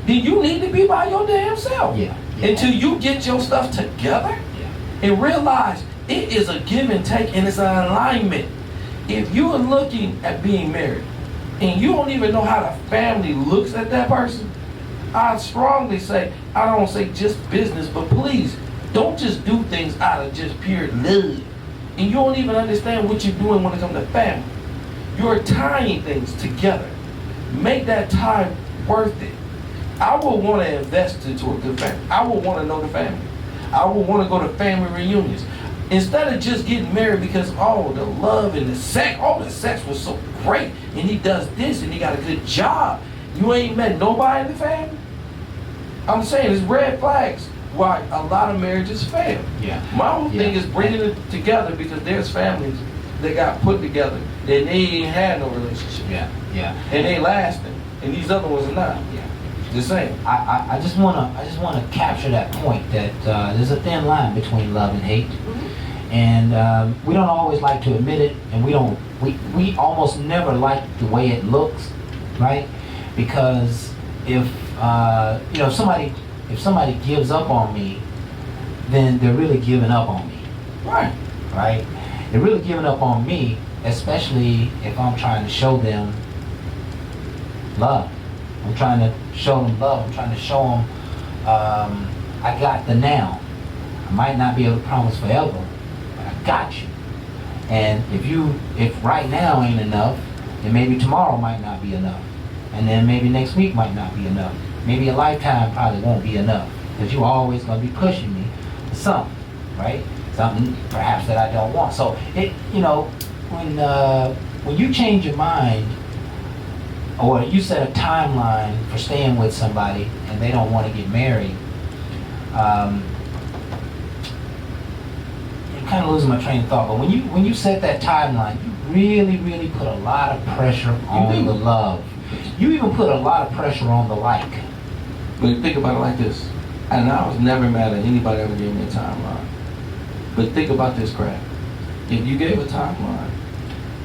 then you need to be by your damn self. Yeah. Until you get your stuff together Yeah. and realize it is a give and take and it's an alignment. If you are looking at being married and you don't even know how the family looks at that person, I strongly say, I don't say just business, but please don't just do things out of just pure love. And you don't even understand what you're doing when it comes to family. You're tying things together. Make that time worth it. I will want to invest into a good family. I will want to know the family. I will want to go to family reunions. Instead of just getting married because, the love and the sex was so great, and he does this, and he got a good job. You ain't met nobody in the family? I'm saying it's red flags why a lot of marriages fail. Yeah. My whole thing Yeah. is bringing it together because there's families that got put together that they ain't had no relationship. Yeah. Yeah. And they lasting, and these other ones are not. Yeah. The same. I just wanna capture that point that there's a thin line between love and hate, and we don't always like to admit it, and we almost never like the way it looks, right? Because if somebody gives up on me, then they're really giving up on me, Right. right? They're really giving up on me, especially if I'm trying to show them love. I'm trying to show them love. I'm trying to show them I got the now. I might not be able to promise forever, but I got you. And if right now ain't enough, then maybe tomorrow might not be enough. And then maybe next week might not be enough. Maybe a lifetime probably won't be enough because you're always going to be pushing me for something, right? Something perhaps that I don't want. So when you change your mind, or you set a timeline for staying with somebody and they don't want to get married, I'm kind of losing my train of thought, but when you set that timeline, you really put a lot of pressure on the love. You even put a lot of pressure on the like. But think about it like this. And I was never mad at anybody ever gave me a timeline. But think about this crap. If you gave a timeline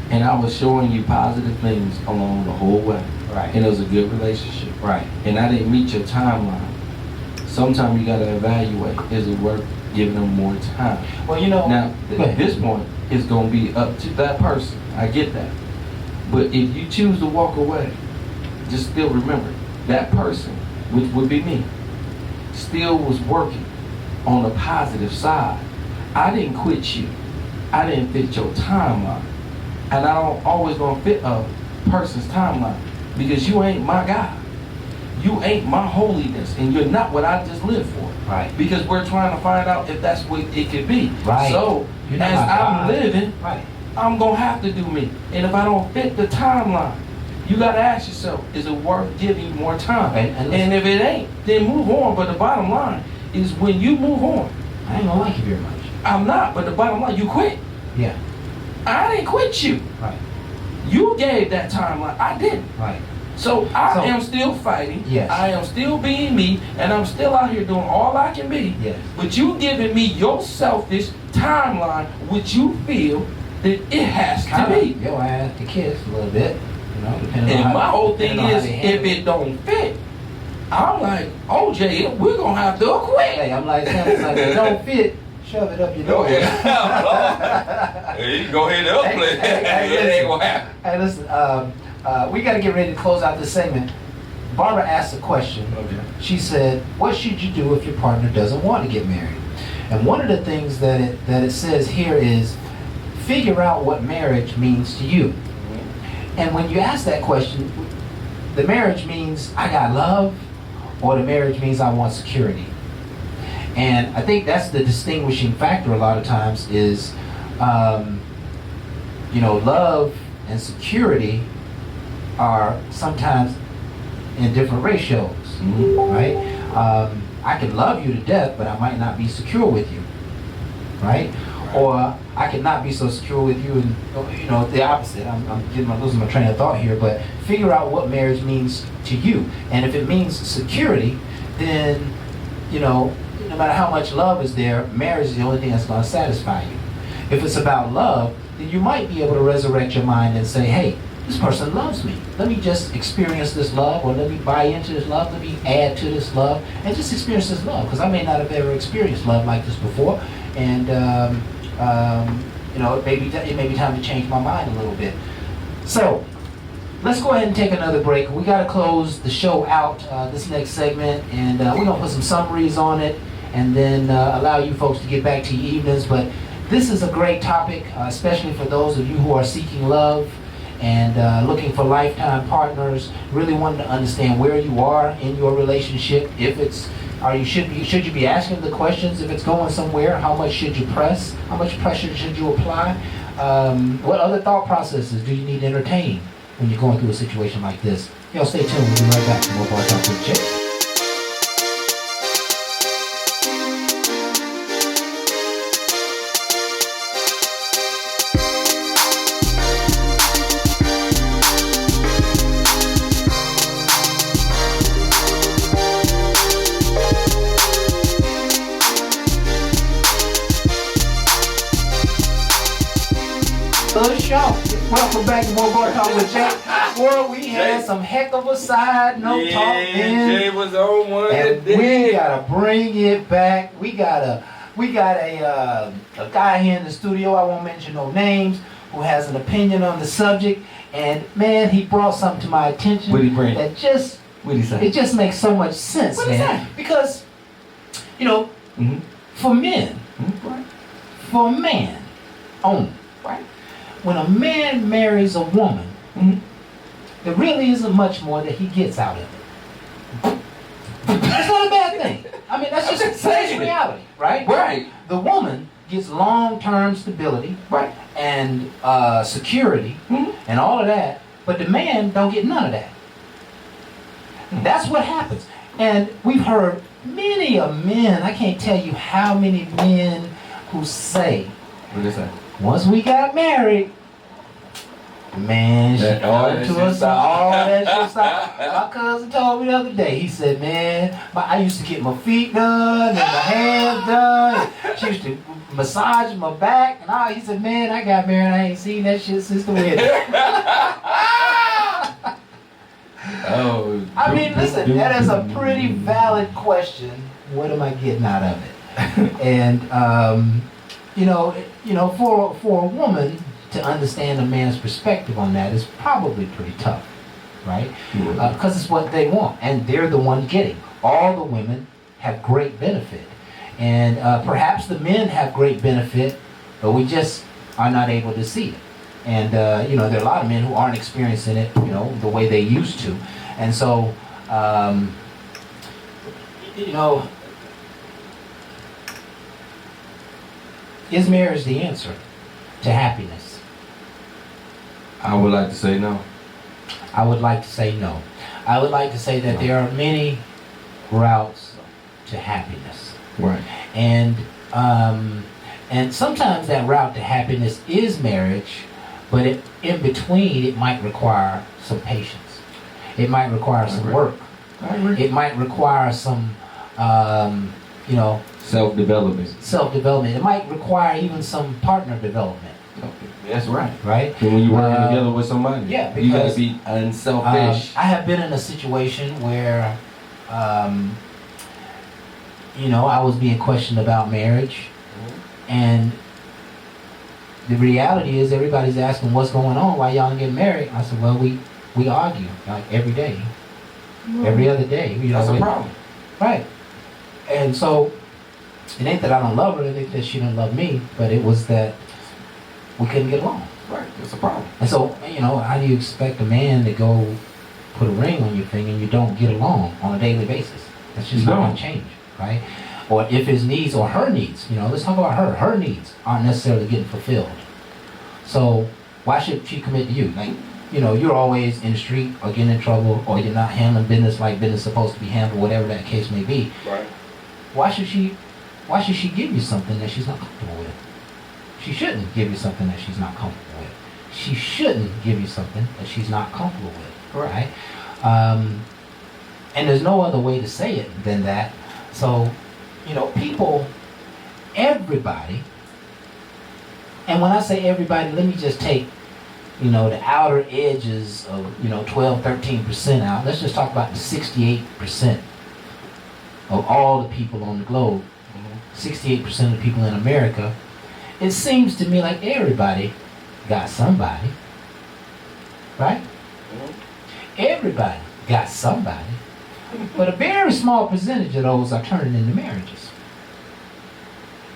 and I was showing you positive things along the whole way, Right. and it was a good relationship, Right. and I didn't meet your timeline, sometimes you gotta evaluate, is it worth giving them more time? Well, you know. Now, Go ahead. at this point, it's gonna be up to that person. I get that. But if you choose to walk away, just still remember, that person, which would be me, still was working on the positive side. I didn't quit you. I didn't fit your timeline. And I don't always gonna fit a person's timeline because you ain't my guy. You ain't my holiness, and you're not what I just lived for. Right. Because we're trying to find out if that's what it could be. Right. So, You're not as my I'm God. living, Right. I'm gonna have to do me. And if I don't fit the timeline, you gotta ask yourself, is it worth giving more time? And And if it ain't, then move on. But the bottom line is when you move on, I ain't gonna like you very much. I'm not, but the bottom line, you quit. Yeah. I didn't quit you. Right. You gave that timeline. I didn't. Right. So I So- am still fighting. Yes. I am still being me, and I'm still out here doing all I can be. Yes. But you giving me your selfish timeline, which you feel that it has to Kind of be. your ass to kiss a little bit, you know, depending on And how. my whole thing depending on how is, they handle if it don't fit, I'm like, OJ, we're gonna have to quit. Hey, I'm like, something like, it don't fit, shove it up your Go nose. ahead. You can go ahead and upplay it. Hey, It ain't gonna happen. Hey, listen, we got to get ready to close out this segment. Barbara asked a question. Okay. She said, what should you do if your partner doesn't want to get married? And one of the things that it says here is, figure out what marriage means to you. And when you ask that question, the marriage means I got love, or the marriage means I want security. And I think that's the distinguishing factor a lot of times is, love and security are sometimes in different ratios, right? I can love you to death, but I might not be secure with you, right? Or I could not be so secure with you, and the opposite. I'm losing my train of thought here, but figure out what marriage means to you. And if it means security, then no matter how much love is there, marriage is the only thing that's going to satisfy you. If it's about love, then you might be able to resurrect your mind and say, hey, this person loves me. Let me just experience this love, or let me buy into this love, let me add to this love, and just experience this love, because I may not have ever experienced love like this before, and it may be time to change my mind a little bit. So, let's go ahead and take another break. We got to close the show out, this next segment, and we're going to put some summaries on it, and then allow you folks to get back to your evenings. But this is a great topic, especially for those of you who are seeking love and looking for lifetime partners, really wanting to understand where you are in your relationship. If it's, should you be asking the questions if it's going somewhere? How much should you press? How much pressure should you apply? What other thought processes do you need to entertain when you're going through a situation like this? Y'all stay tuned. We'll be right back to more Bar Talk with Jay. Welcome back to More Bar Talk with Jay. Boy, we had some heck of a side note talk, man. Jay was on one And today. we gotta bring it back. We got a guy here in the studio, I won't mention no names, who has an opinion on the subject. And man, he brought something to my attention What'd he bring? that just, What'd he say? it just makes so much sense, What'd he man. say? Because, Mm-hmm. for men, Right. for a man only, Right. when a man marries a woman, Mm-hmm. there really isn't much more that he gets out of it. It's not a bad thing. I mean, that's just reality, right? Right. The woman gets long-term stability, Right. and security, Mhm. and all of that, but the man don't get none of that. That's what happens. And we've heard many of men, I can't tell you how many men who say, What'd he say? once we got married, Man, she That- all come that to shit us, stop. all that shit stop. My cousin told me the other day, he said, man, I used to get my feet done and my hands done. She used to massage my back. And he said, man, I got married, I ain't seen that shit since the wedding. Oh, I mean, listen, that is a pretty valid question. What am I getting out of it? And, for a woman to understand a man's perspective on that is probably pretty tough, right? Because it's what they want, and they're the one getting. All the women have great benefit, and perhaps the men have great benefit, but we just are not able to see it. And there are a lot of men who aren't experiencing it, the way they used to, and so is marriage the answer to happiness? I would like to say no. I would like to say no. I would like to say that there are many routes to happiness. Right. And sometimes that route to happiness is marriage, but in between it might require some patience. It might require some work. I agree. It might require some, Self-development. self-development. It might require even some partner development, That's right. right? And when you're working together with somebody, yeah, you gotta because, be unselfish. I have been in a situation where, I was being questioned about marriage, and the reality is everybody's asking what's going on, why y'all get married. I said, well, we argue like every day, every other day. That's a problem. Right. And so it ain't that I don't love her, it ain't that she don't love me, but it was that we couldn't get along. Right. That's a problem. And so, how do you expect a man to go put a ring on your finger and you don't get along on a daily basis? That's just not going to change, right? Or if his needs or her needs, let's talk about her. Her needs aren't necessarily getting fulfilled. So why should she commit to you? Like, you're always in the street or getting in trouble, or you're not handling business like business is supposed to be handled, whatever that case may be. Right. Why should she give you something that she's not comfortable with? She shouldn't give you something that she's not comfortable with. She shouldn't give you something that she's not comfortable with, right? And there's no other way to say it than that. So, everybody, and when I say everybody, let me just take, the outer edges of, 12, 13% out. Let's just talk about the 68% of all the people on the globe. 68% of the people in America. It seems to me like everybody got somebody, right? Everybody got somebody, but a very small percentage of those are turning into marriages.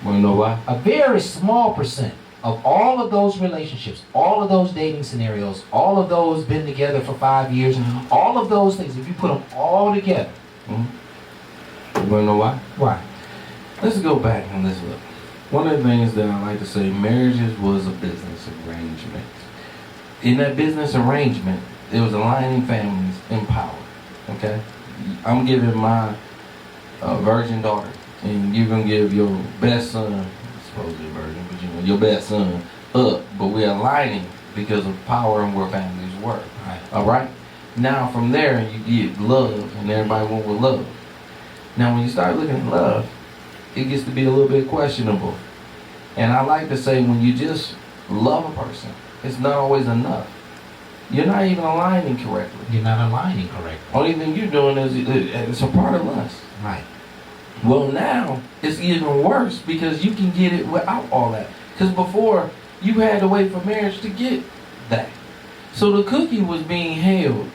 Want to know why? A very small percent of all of those relationships, all of those dating scenarios, all of those been together for 5 years, all of those things, if you put them all together. You want to know why? Why? Let's go back and let's look. One of the things that I like to say, marriages was a business arrangement. In that business arrangement, it was aligning families in power. Okay? I'm giving my virgin daughter, and you're going to give your best son, supposedly a virgin, but your best son up. But we're aligning because of power and where families work. Right. All right? Now, from there, you get love, and everybody wants with love. Now, when you start looking at love, it gets to be a little bit questionable. And I like to say, when you just love a person, it's not always enough. You're not even aligning correctly. You're not aligning correctly. Only thing you're doing is it's a part of lust. Right. Well, now it's even worse because you can get it without all that. Because before, you had to wait for marriage to get that. So the cookie was being held.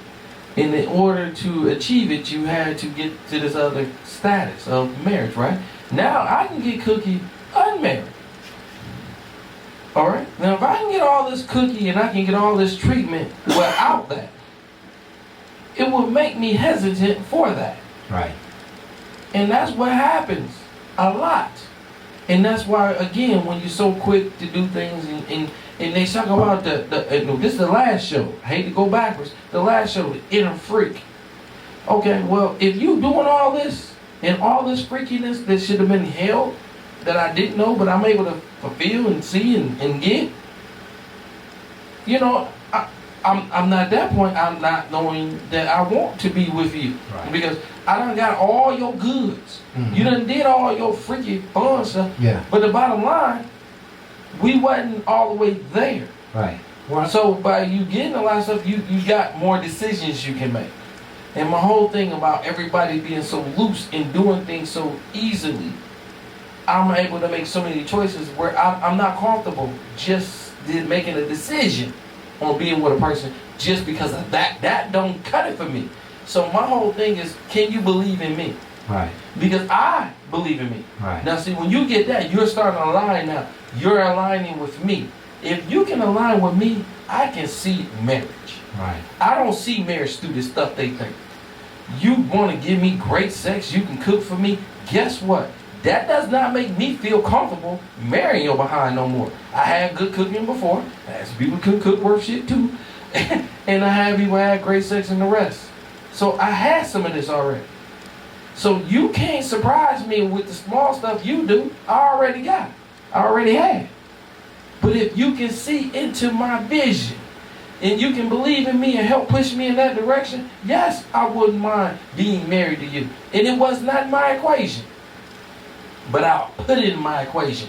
And in order to achieve it, you had to get to this other status of marriage, right? Now I can get cookie unmarried. All right? Now if I can get all this cookie and I can get all this treatment without that, it would make me hesitant for that. Right. And that's what happens a lot. And that's why, again, when you're so quick to do things and they talk about this is the last show. I hate to go backwards. The last show, the inner freak. Okay, well, if you doing all this and all this freakiness that should have been held, that I didn't know, but I'm able to fulfill and see and get, I'm not at that point. I'm not knowing that I want to be with you. Right. Because I done got all your goods. Mhm. You done did all your freaky fun stuff. Yeah. But the bottom line, we wasn't all the way there. Right. So by you getting a lot of stuff, you got more decisions you can make. And my whole thing about everybody being so loose and doing things so easily, I'm able to make so many choices where I'm not comfortable just making a decision on being with a person just because of that. That don't cut it for me. So my whole thing is, can you believe in me? Right. Because I believe in me. Right. Now see, when you get that, you're starting to align now. You're aligning with me. If you can align with me, I can see marriage. Right. I don't see marriage through the stuff they think. You want to give me great sex, you can cook for me. Guess what? That does not make me feel comfortable marrying your behind no more. I had good cooking before. I had some people could cook worth shit too. And I had people had great sex and the rest. So I had some of this already. So you can't surprise me with the small stuff you do. I already got it. I already had. But if you can see into my vision and you can believe in me and help push me in that direction, yes, I wouldn't mind being married to you. And it was not my equation. But I'll put it in my equation.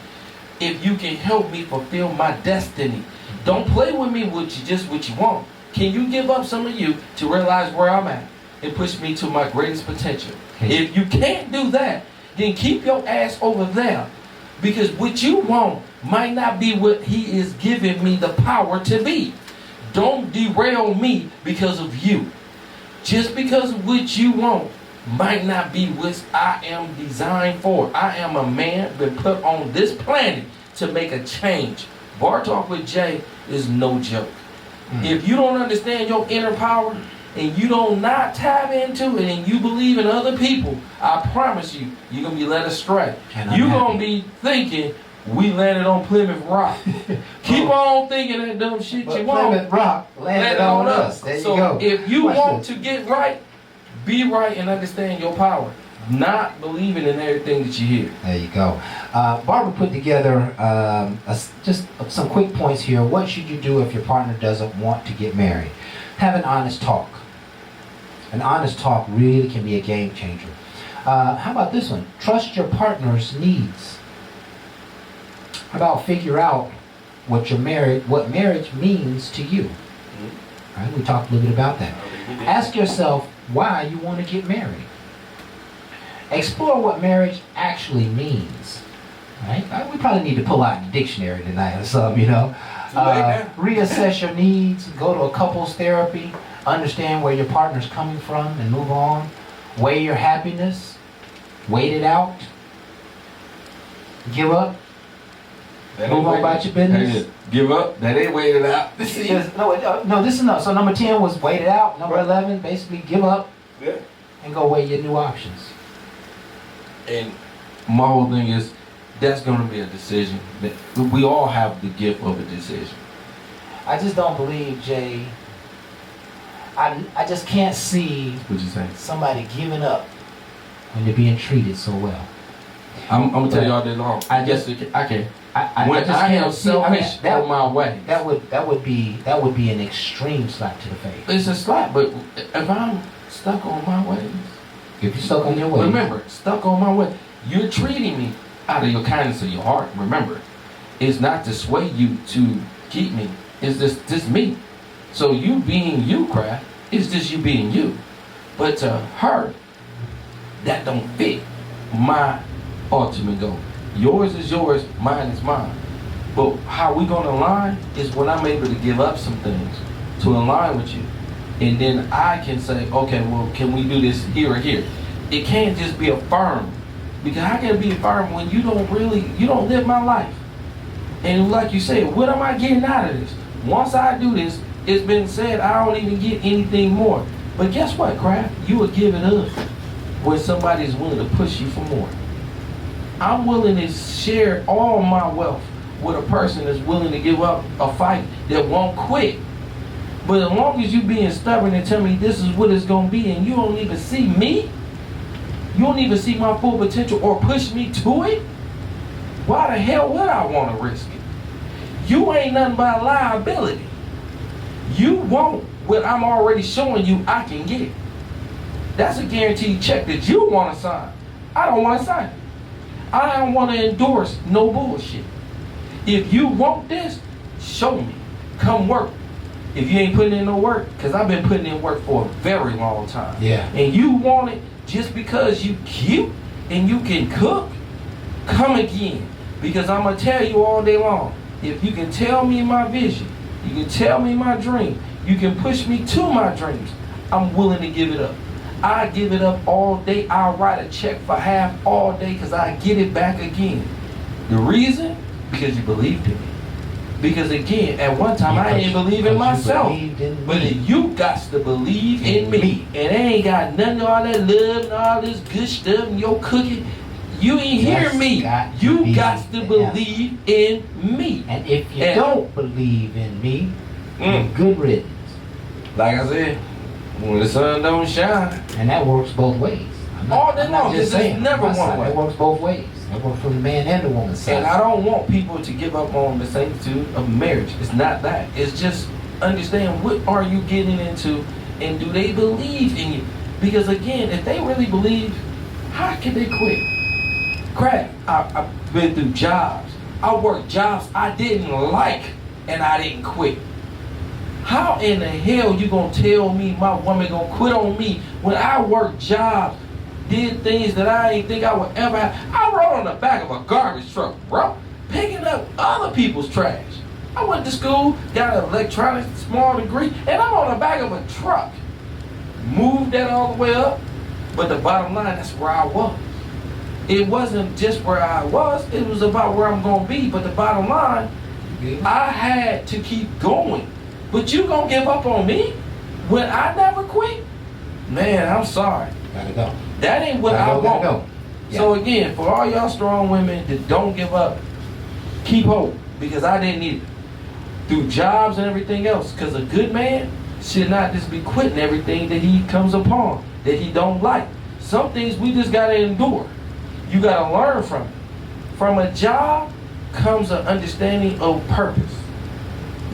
If you can help me fulfill my destiny. Don't play with me with just what you want. Can you give up some of you to realize where I'm at and push me to my greatest potential? If you can't do that, then keep your ass over there. Because what you want might not be what he is giving me the power to be. Don't derail me because of you. Just because of what you want might not be what I am designed for. I am a man been put on this planet to make a change. Bar Talk with Jay is no joke. If you don't understand your inner power and you don't not tap into it and you believe in other people, I promise you, you're going to be led astray. You're going to be thinking, we landed on Plymouth Rock. Keep on thinking that dumb shit But you want. Plymouth Rock landed on us. There you So go. if you Watch want this. to get right, be right and understand your power. Not believing in everything that you hear. There you go. Barbara put together just some quick points here. What should you do if your partner doesn't want to get married? Have an honest talk. An honest talk really can be a game changer. How about this one? Trust your partner's needs. How about figure out what marriage means to you? All right, we talked a little bit about that. Ask yourself why you want to get married. Explore what marriage actually means. Right? We probably need to pull out the dictionary tonight or something, you know. Reassess your needs, go to a couples therapy, understand where your partner's coming from and move on. Weigh your happiness, wait it out, give up, move on about your business. Give up. That ain't waited out. No, this is not. So number 10 was wait it out. Number 11, basically give up and go weigh your new options. And my whole thing is, that's going to be a decision. We all have the gift of a decision. I just don't believe, Jay. I just can't see What you saying? somebody giving up when they're being treated so well. I'm gonna tell you all day long. I just- I can. I When just I am can't see. I mean, selfish on my way, that would be an extreme slap to the face. it's a slap. But if I'm stuck on my ways, If you're stuck on your way, remember, stuck on my way, you're treating me out of your kindness of your heart. Remember, it's not to sway you to keep me. It's just me. So you being you, Craft, it's just you being you. But to her, that don't fit my ultimate goal. Yours is yours, mine is mine. But how we gonna align is when I'm able to give up some things to align with you. And then I can say, okay, well, can we do this here or here? It can't just be affirmed. Because how can it be affirmed when you don't live my life? And like you said, what am I getting out of this? Once I do this, it's been said I don't even get anything more. But guess what, Kraft? You will give it up when somebody is willing to push you for more. I'm willing to share all my wealth with a person that's willing to give up a fight that won't quit. But as long as you being stubborn and tell me this is what it's going to be and you don't even see me, you don't even see my full potential or push me to it, why the hell would I want to risk it? You ain't nothing but a liability. You want what I'm already showing you I can get. That's a guaranteed check that you want to sign. I don't want to sign it. I don't want to endorse no bullshit. If you want this, show me. Come work. If you ain't putting in no work, because I've been putting in work for a very long time. Yeah. And you want it just because you cute and you can cook, come again. Because I'm going to tell you all day long, if you can tell me my vision, you can tell me my dream, you can push me to my dreams, I'm willing to give it up. I give it up all day. I'll write a check for half all day because I get it back again. The reason? Because you believed in me. Because again, at one time I didn't believe in myself. But you got to believe in me. And they ain't got nothing, all that love and all this good stuff and your cooking. You ain't hear me. You got to believe in me. And if you don't believe in me, good riddance. Like I said, when the sun don't shine. And that works both ways. All day long. It's never one way. It works both ways. It works from the man and the woman's side. And I don't want people to give up on the sanctity of marriage. It's not that. It's just understand what are you getting into and do they believe in you? Because again, if they really believe, how can they quit? Crap, I've been through jobs. I worked jobs I didn't like and I didn't quit. How in the hell you gonna tell me my woman gonna quit on me when I worked jobs, did things that I ain't think I would ever have? I rode on the back of a garbage truck, bro, picking up other people's trash. I went to school, got an electronics small degree, and I'm on the back of a truck. Moved that all the way up, but the bottom line, that's where I was. It wasn't just where I was, it was about where I'm gonna be, but the bottom line, I had to keep going. But you gonna give up on me when I never quit? Man, I'm sorry. Gotta go. That ain't what I want. Gotta go. Yeah. So again, for all y'all strong women that don't give up, keep hope, because I didn't either. Through jobs and everything else, because a good man should not just be quitting everything that he comes upon, that he don't like. Some things we just gotta endure. You gotta learn from it. From a job comes an understanding of purpose.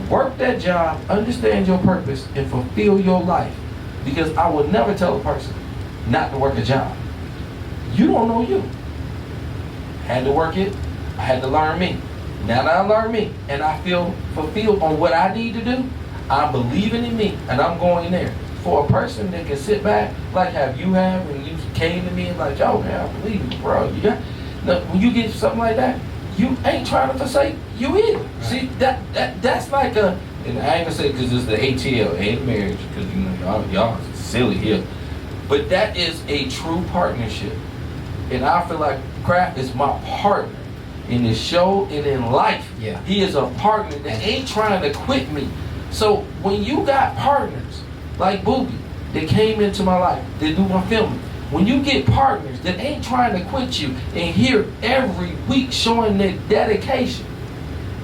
Work that job, understand your purpose, and fulfill your life. Because I would never tell a person not to work a job. You don't know you. Had to work it, I had to learn me. Now that I learned me, and I feel fulfilled on what I need to do, I'm believing in me, and I'm going there. For a person that can sit back, like have you have, when you came to me and like, yo man, I believe you, bro. You got, when you get something like that, you ain't trying to forsake you either. Right. See, that's like a, and I ain't gonna say because it's the ATL, ain't marriage, because you know y'all silly here. But that is a true partnership. And I feel like Kraft is my partner in this show and in life. Yeah. He is a partner that ain't trying to quit me. So when you got partners like Booby that came into my life, that do my filming, when you get partners that ain't trying to quit you and here every week showing their dedication,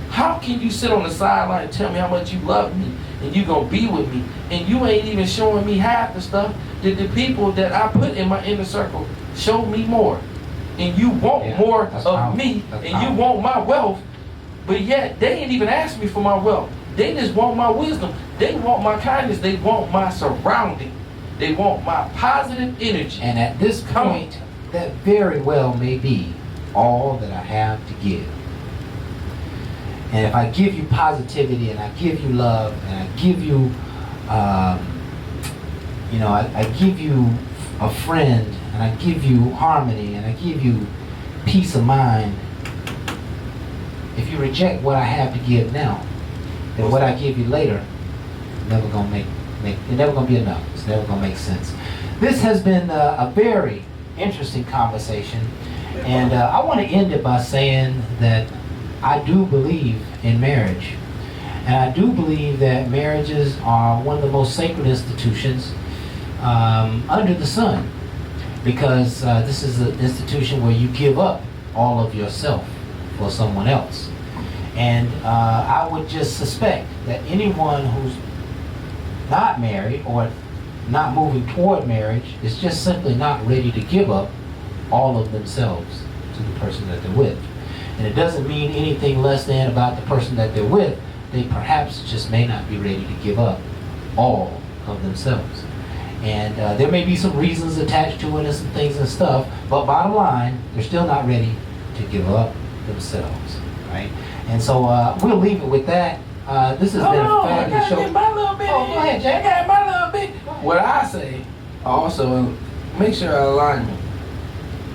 how can you sit on the sideline and tell me how much you love me and you gonna be with me and you ain't even showing me half the stuff that the people that I put in my inner circle show me more? And you want more of me and you want my wealth, but yet they ain't even asked me for my wealth. They just want my wisdom. They want my kindness. They want my surrounding. They want my positive energy. And at this point, that very well may be all that I have to give. And if I give you positivity and I give you love and I give you, I give you a friend and I give you harmony and I give you peace of mind, if you reject what I have to give now, then what I give you later, never gonna it's never gonna be enough. It's never gonna make sense. This has been a very interesting conversation, and I want to end it by saying that I do believe in marriage, and I do believe that marriages are one of the most sacred institutions under the sun, because this is an institution where you give up all of yourself for someone else. And I would just suspect that anyone who's not married or not moving toward marriage is just simply not ready to give up all of themselves to the person that they're with. And it doesn't mean anything less than about the person that they're with, they perhaps just may not be ready to give up all of themselves. And there may be some reasons attached to it and some things and stuff, but bottom line, they're still not ready to give up themselves, right? And so we'll leave it with that. This has been a fabulous show. Get my little bit. Oh, go ahead, Jay. I got my little bit. What I say, also, make sure alignment.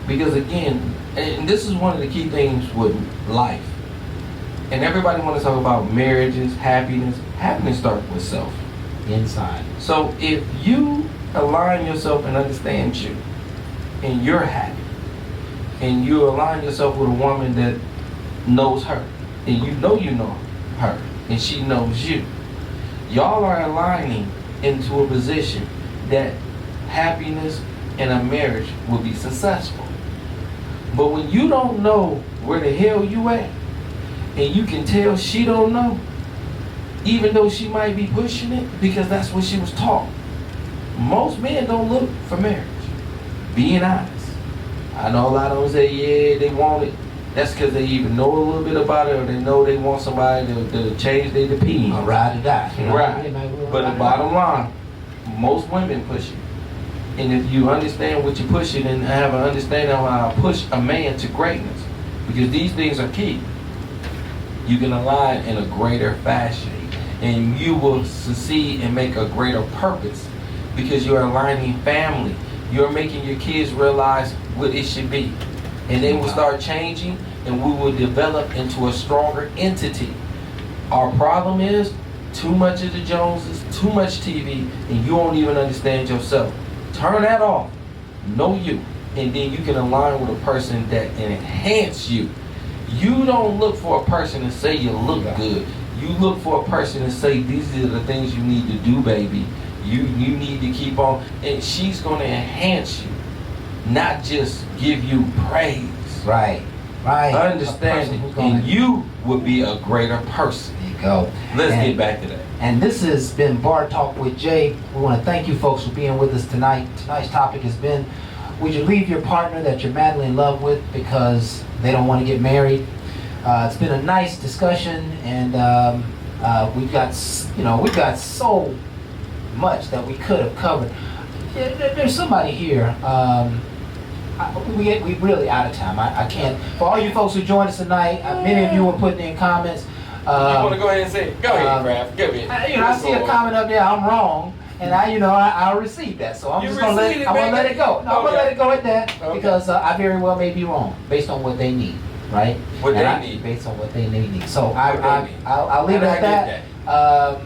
Because again, and this is one of the key things with life. And everybody want to talk about marriages, happiness. Happiness starts with self. Inside. So if you align yourself and understand you, and you're happy, and you align yourself with a woman that knows her, and you know her, and she knows you, y'all are aligning into a position that happiness in a marriage will be successful. But when you don't know where the hell you at, and you can tell she don't know, even though she might be pushing it because that's what she was taught. Most men don't look for marriage. Being honest. I know a lot of them say, yeah, they want it. That's because they even know a little bit about it, or they know they want somebody to change their opinion. Or ride or die. You know? Right. But the bottom line, most women push it. And if you understand what you're pushing and have an understanding of how to push a man to greatness, because these things are key, you can align in a greater fashion. And you will succeed and make a greater purpose because you're aligning family. You're making your kids realize what it should be. And they will start changing, and we will develop into a stronger entity. Our problem is too much of the Joneses, too much TV, and you don't even understand yourself. Turn that off. Know you. And then you can align with a person that enhance you. You don't look for a person to say you look good. You look for a person to say these are the things you need to do, baby. You need to keep on. And she's going to enhance you, not just give you praise. Right. Understanding. And you will be a greater person. There you go. Let's get back to that. And this has been Bar Talk with Jay. We want to thank you folks for being with us tonight. Tonight's topic has been, would you leave your partner that you're madly in love with because they don't want to get married? It's been a nice discussion, and we've got so much that we could have covered. There's somebody here. We really out of time. I can't. For all you folks who joined us tonight, many of you were putting in comments. You want to go ahead and say it? Go ahead, Kraft. Go ahead. I see a comment up there. I'm wrong, and I'll receive that. So I'm just gonna let it go. No, I'm gonna let it go at that because I very well may be wrong based on what they need. Right? What they need. Based on what they need. So I'll leave it at that.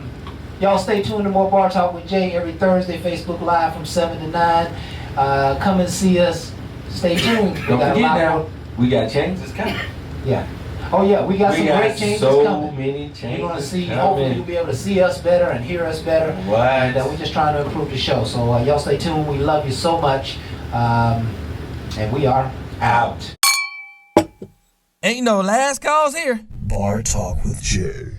Y'all stay tuned to more Bar Talk with Jay every Thursday, Facebook Live from 7 to 9. Come and see us. Stay tuned. Don't forget now, we got changes coming. Yeah. Oh yeah, we got some great changes coming. So many changes. You're gonna see. Hopefully, you'll be able to see us better and hear us better. What? And we're just trying to improve the show. So y'all stay tuned. We love you so much, and we are out. Ain't no last calls here. Bar Talk with Jay.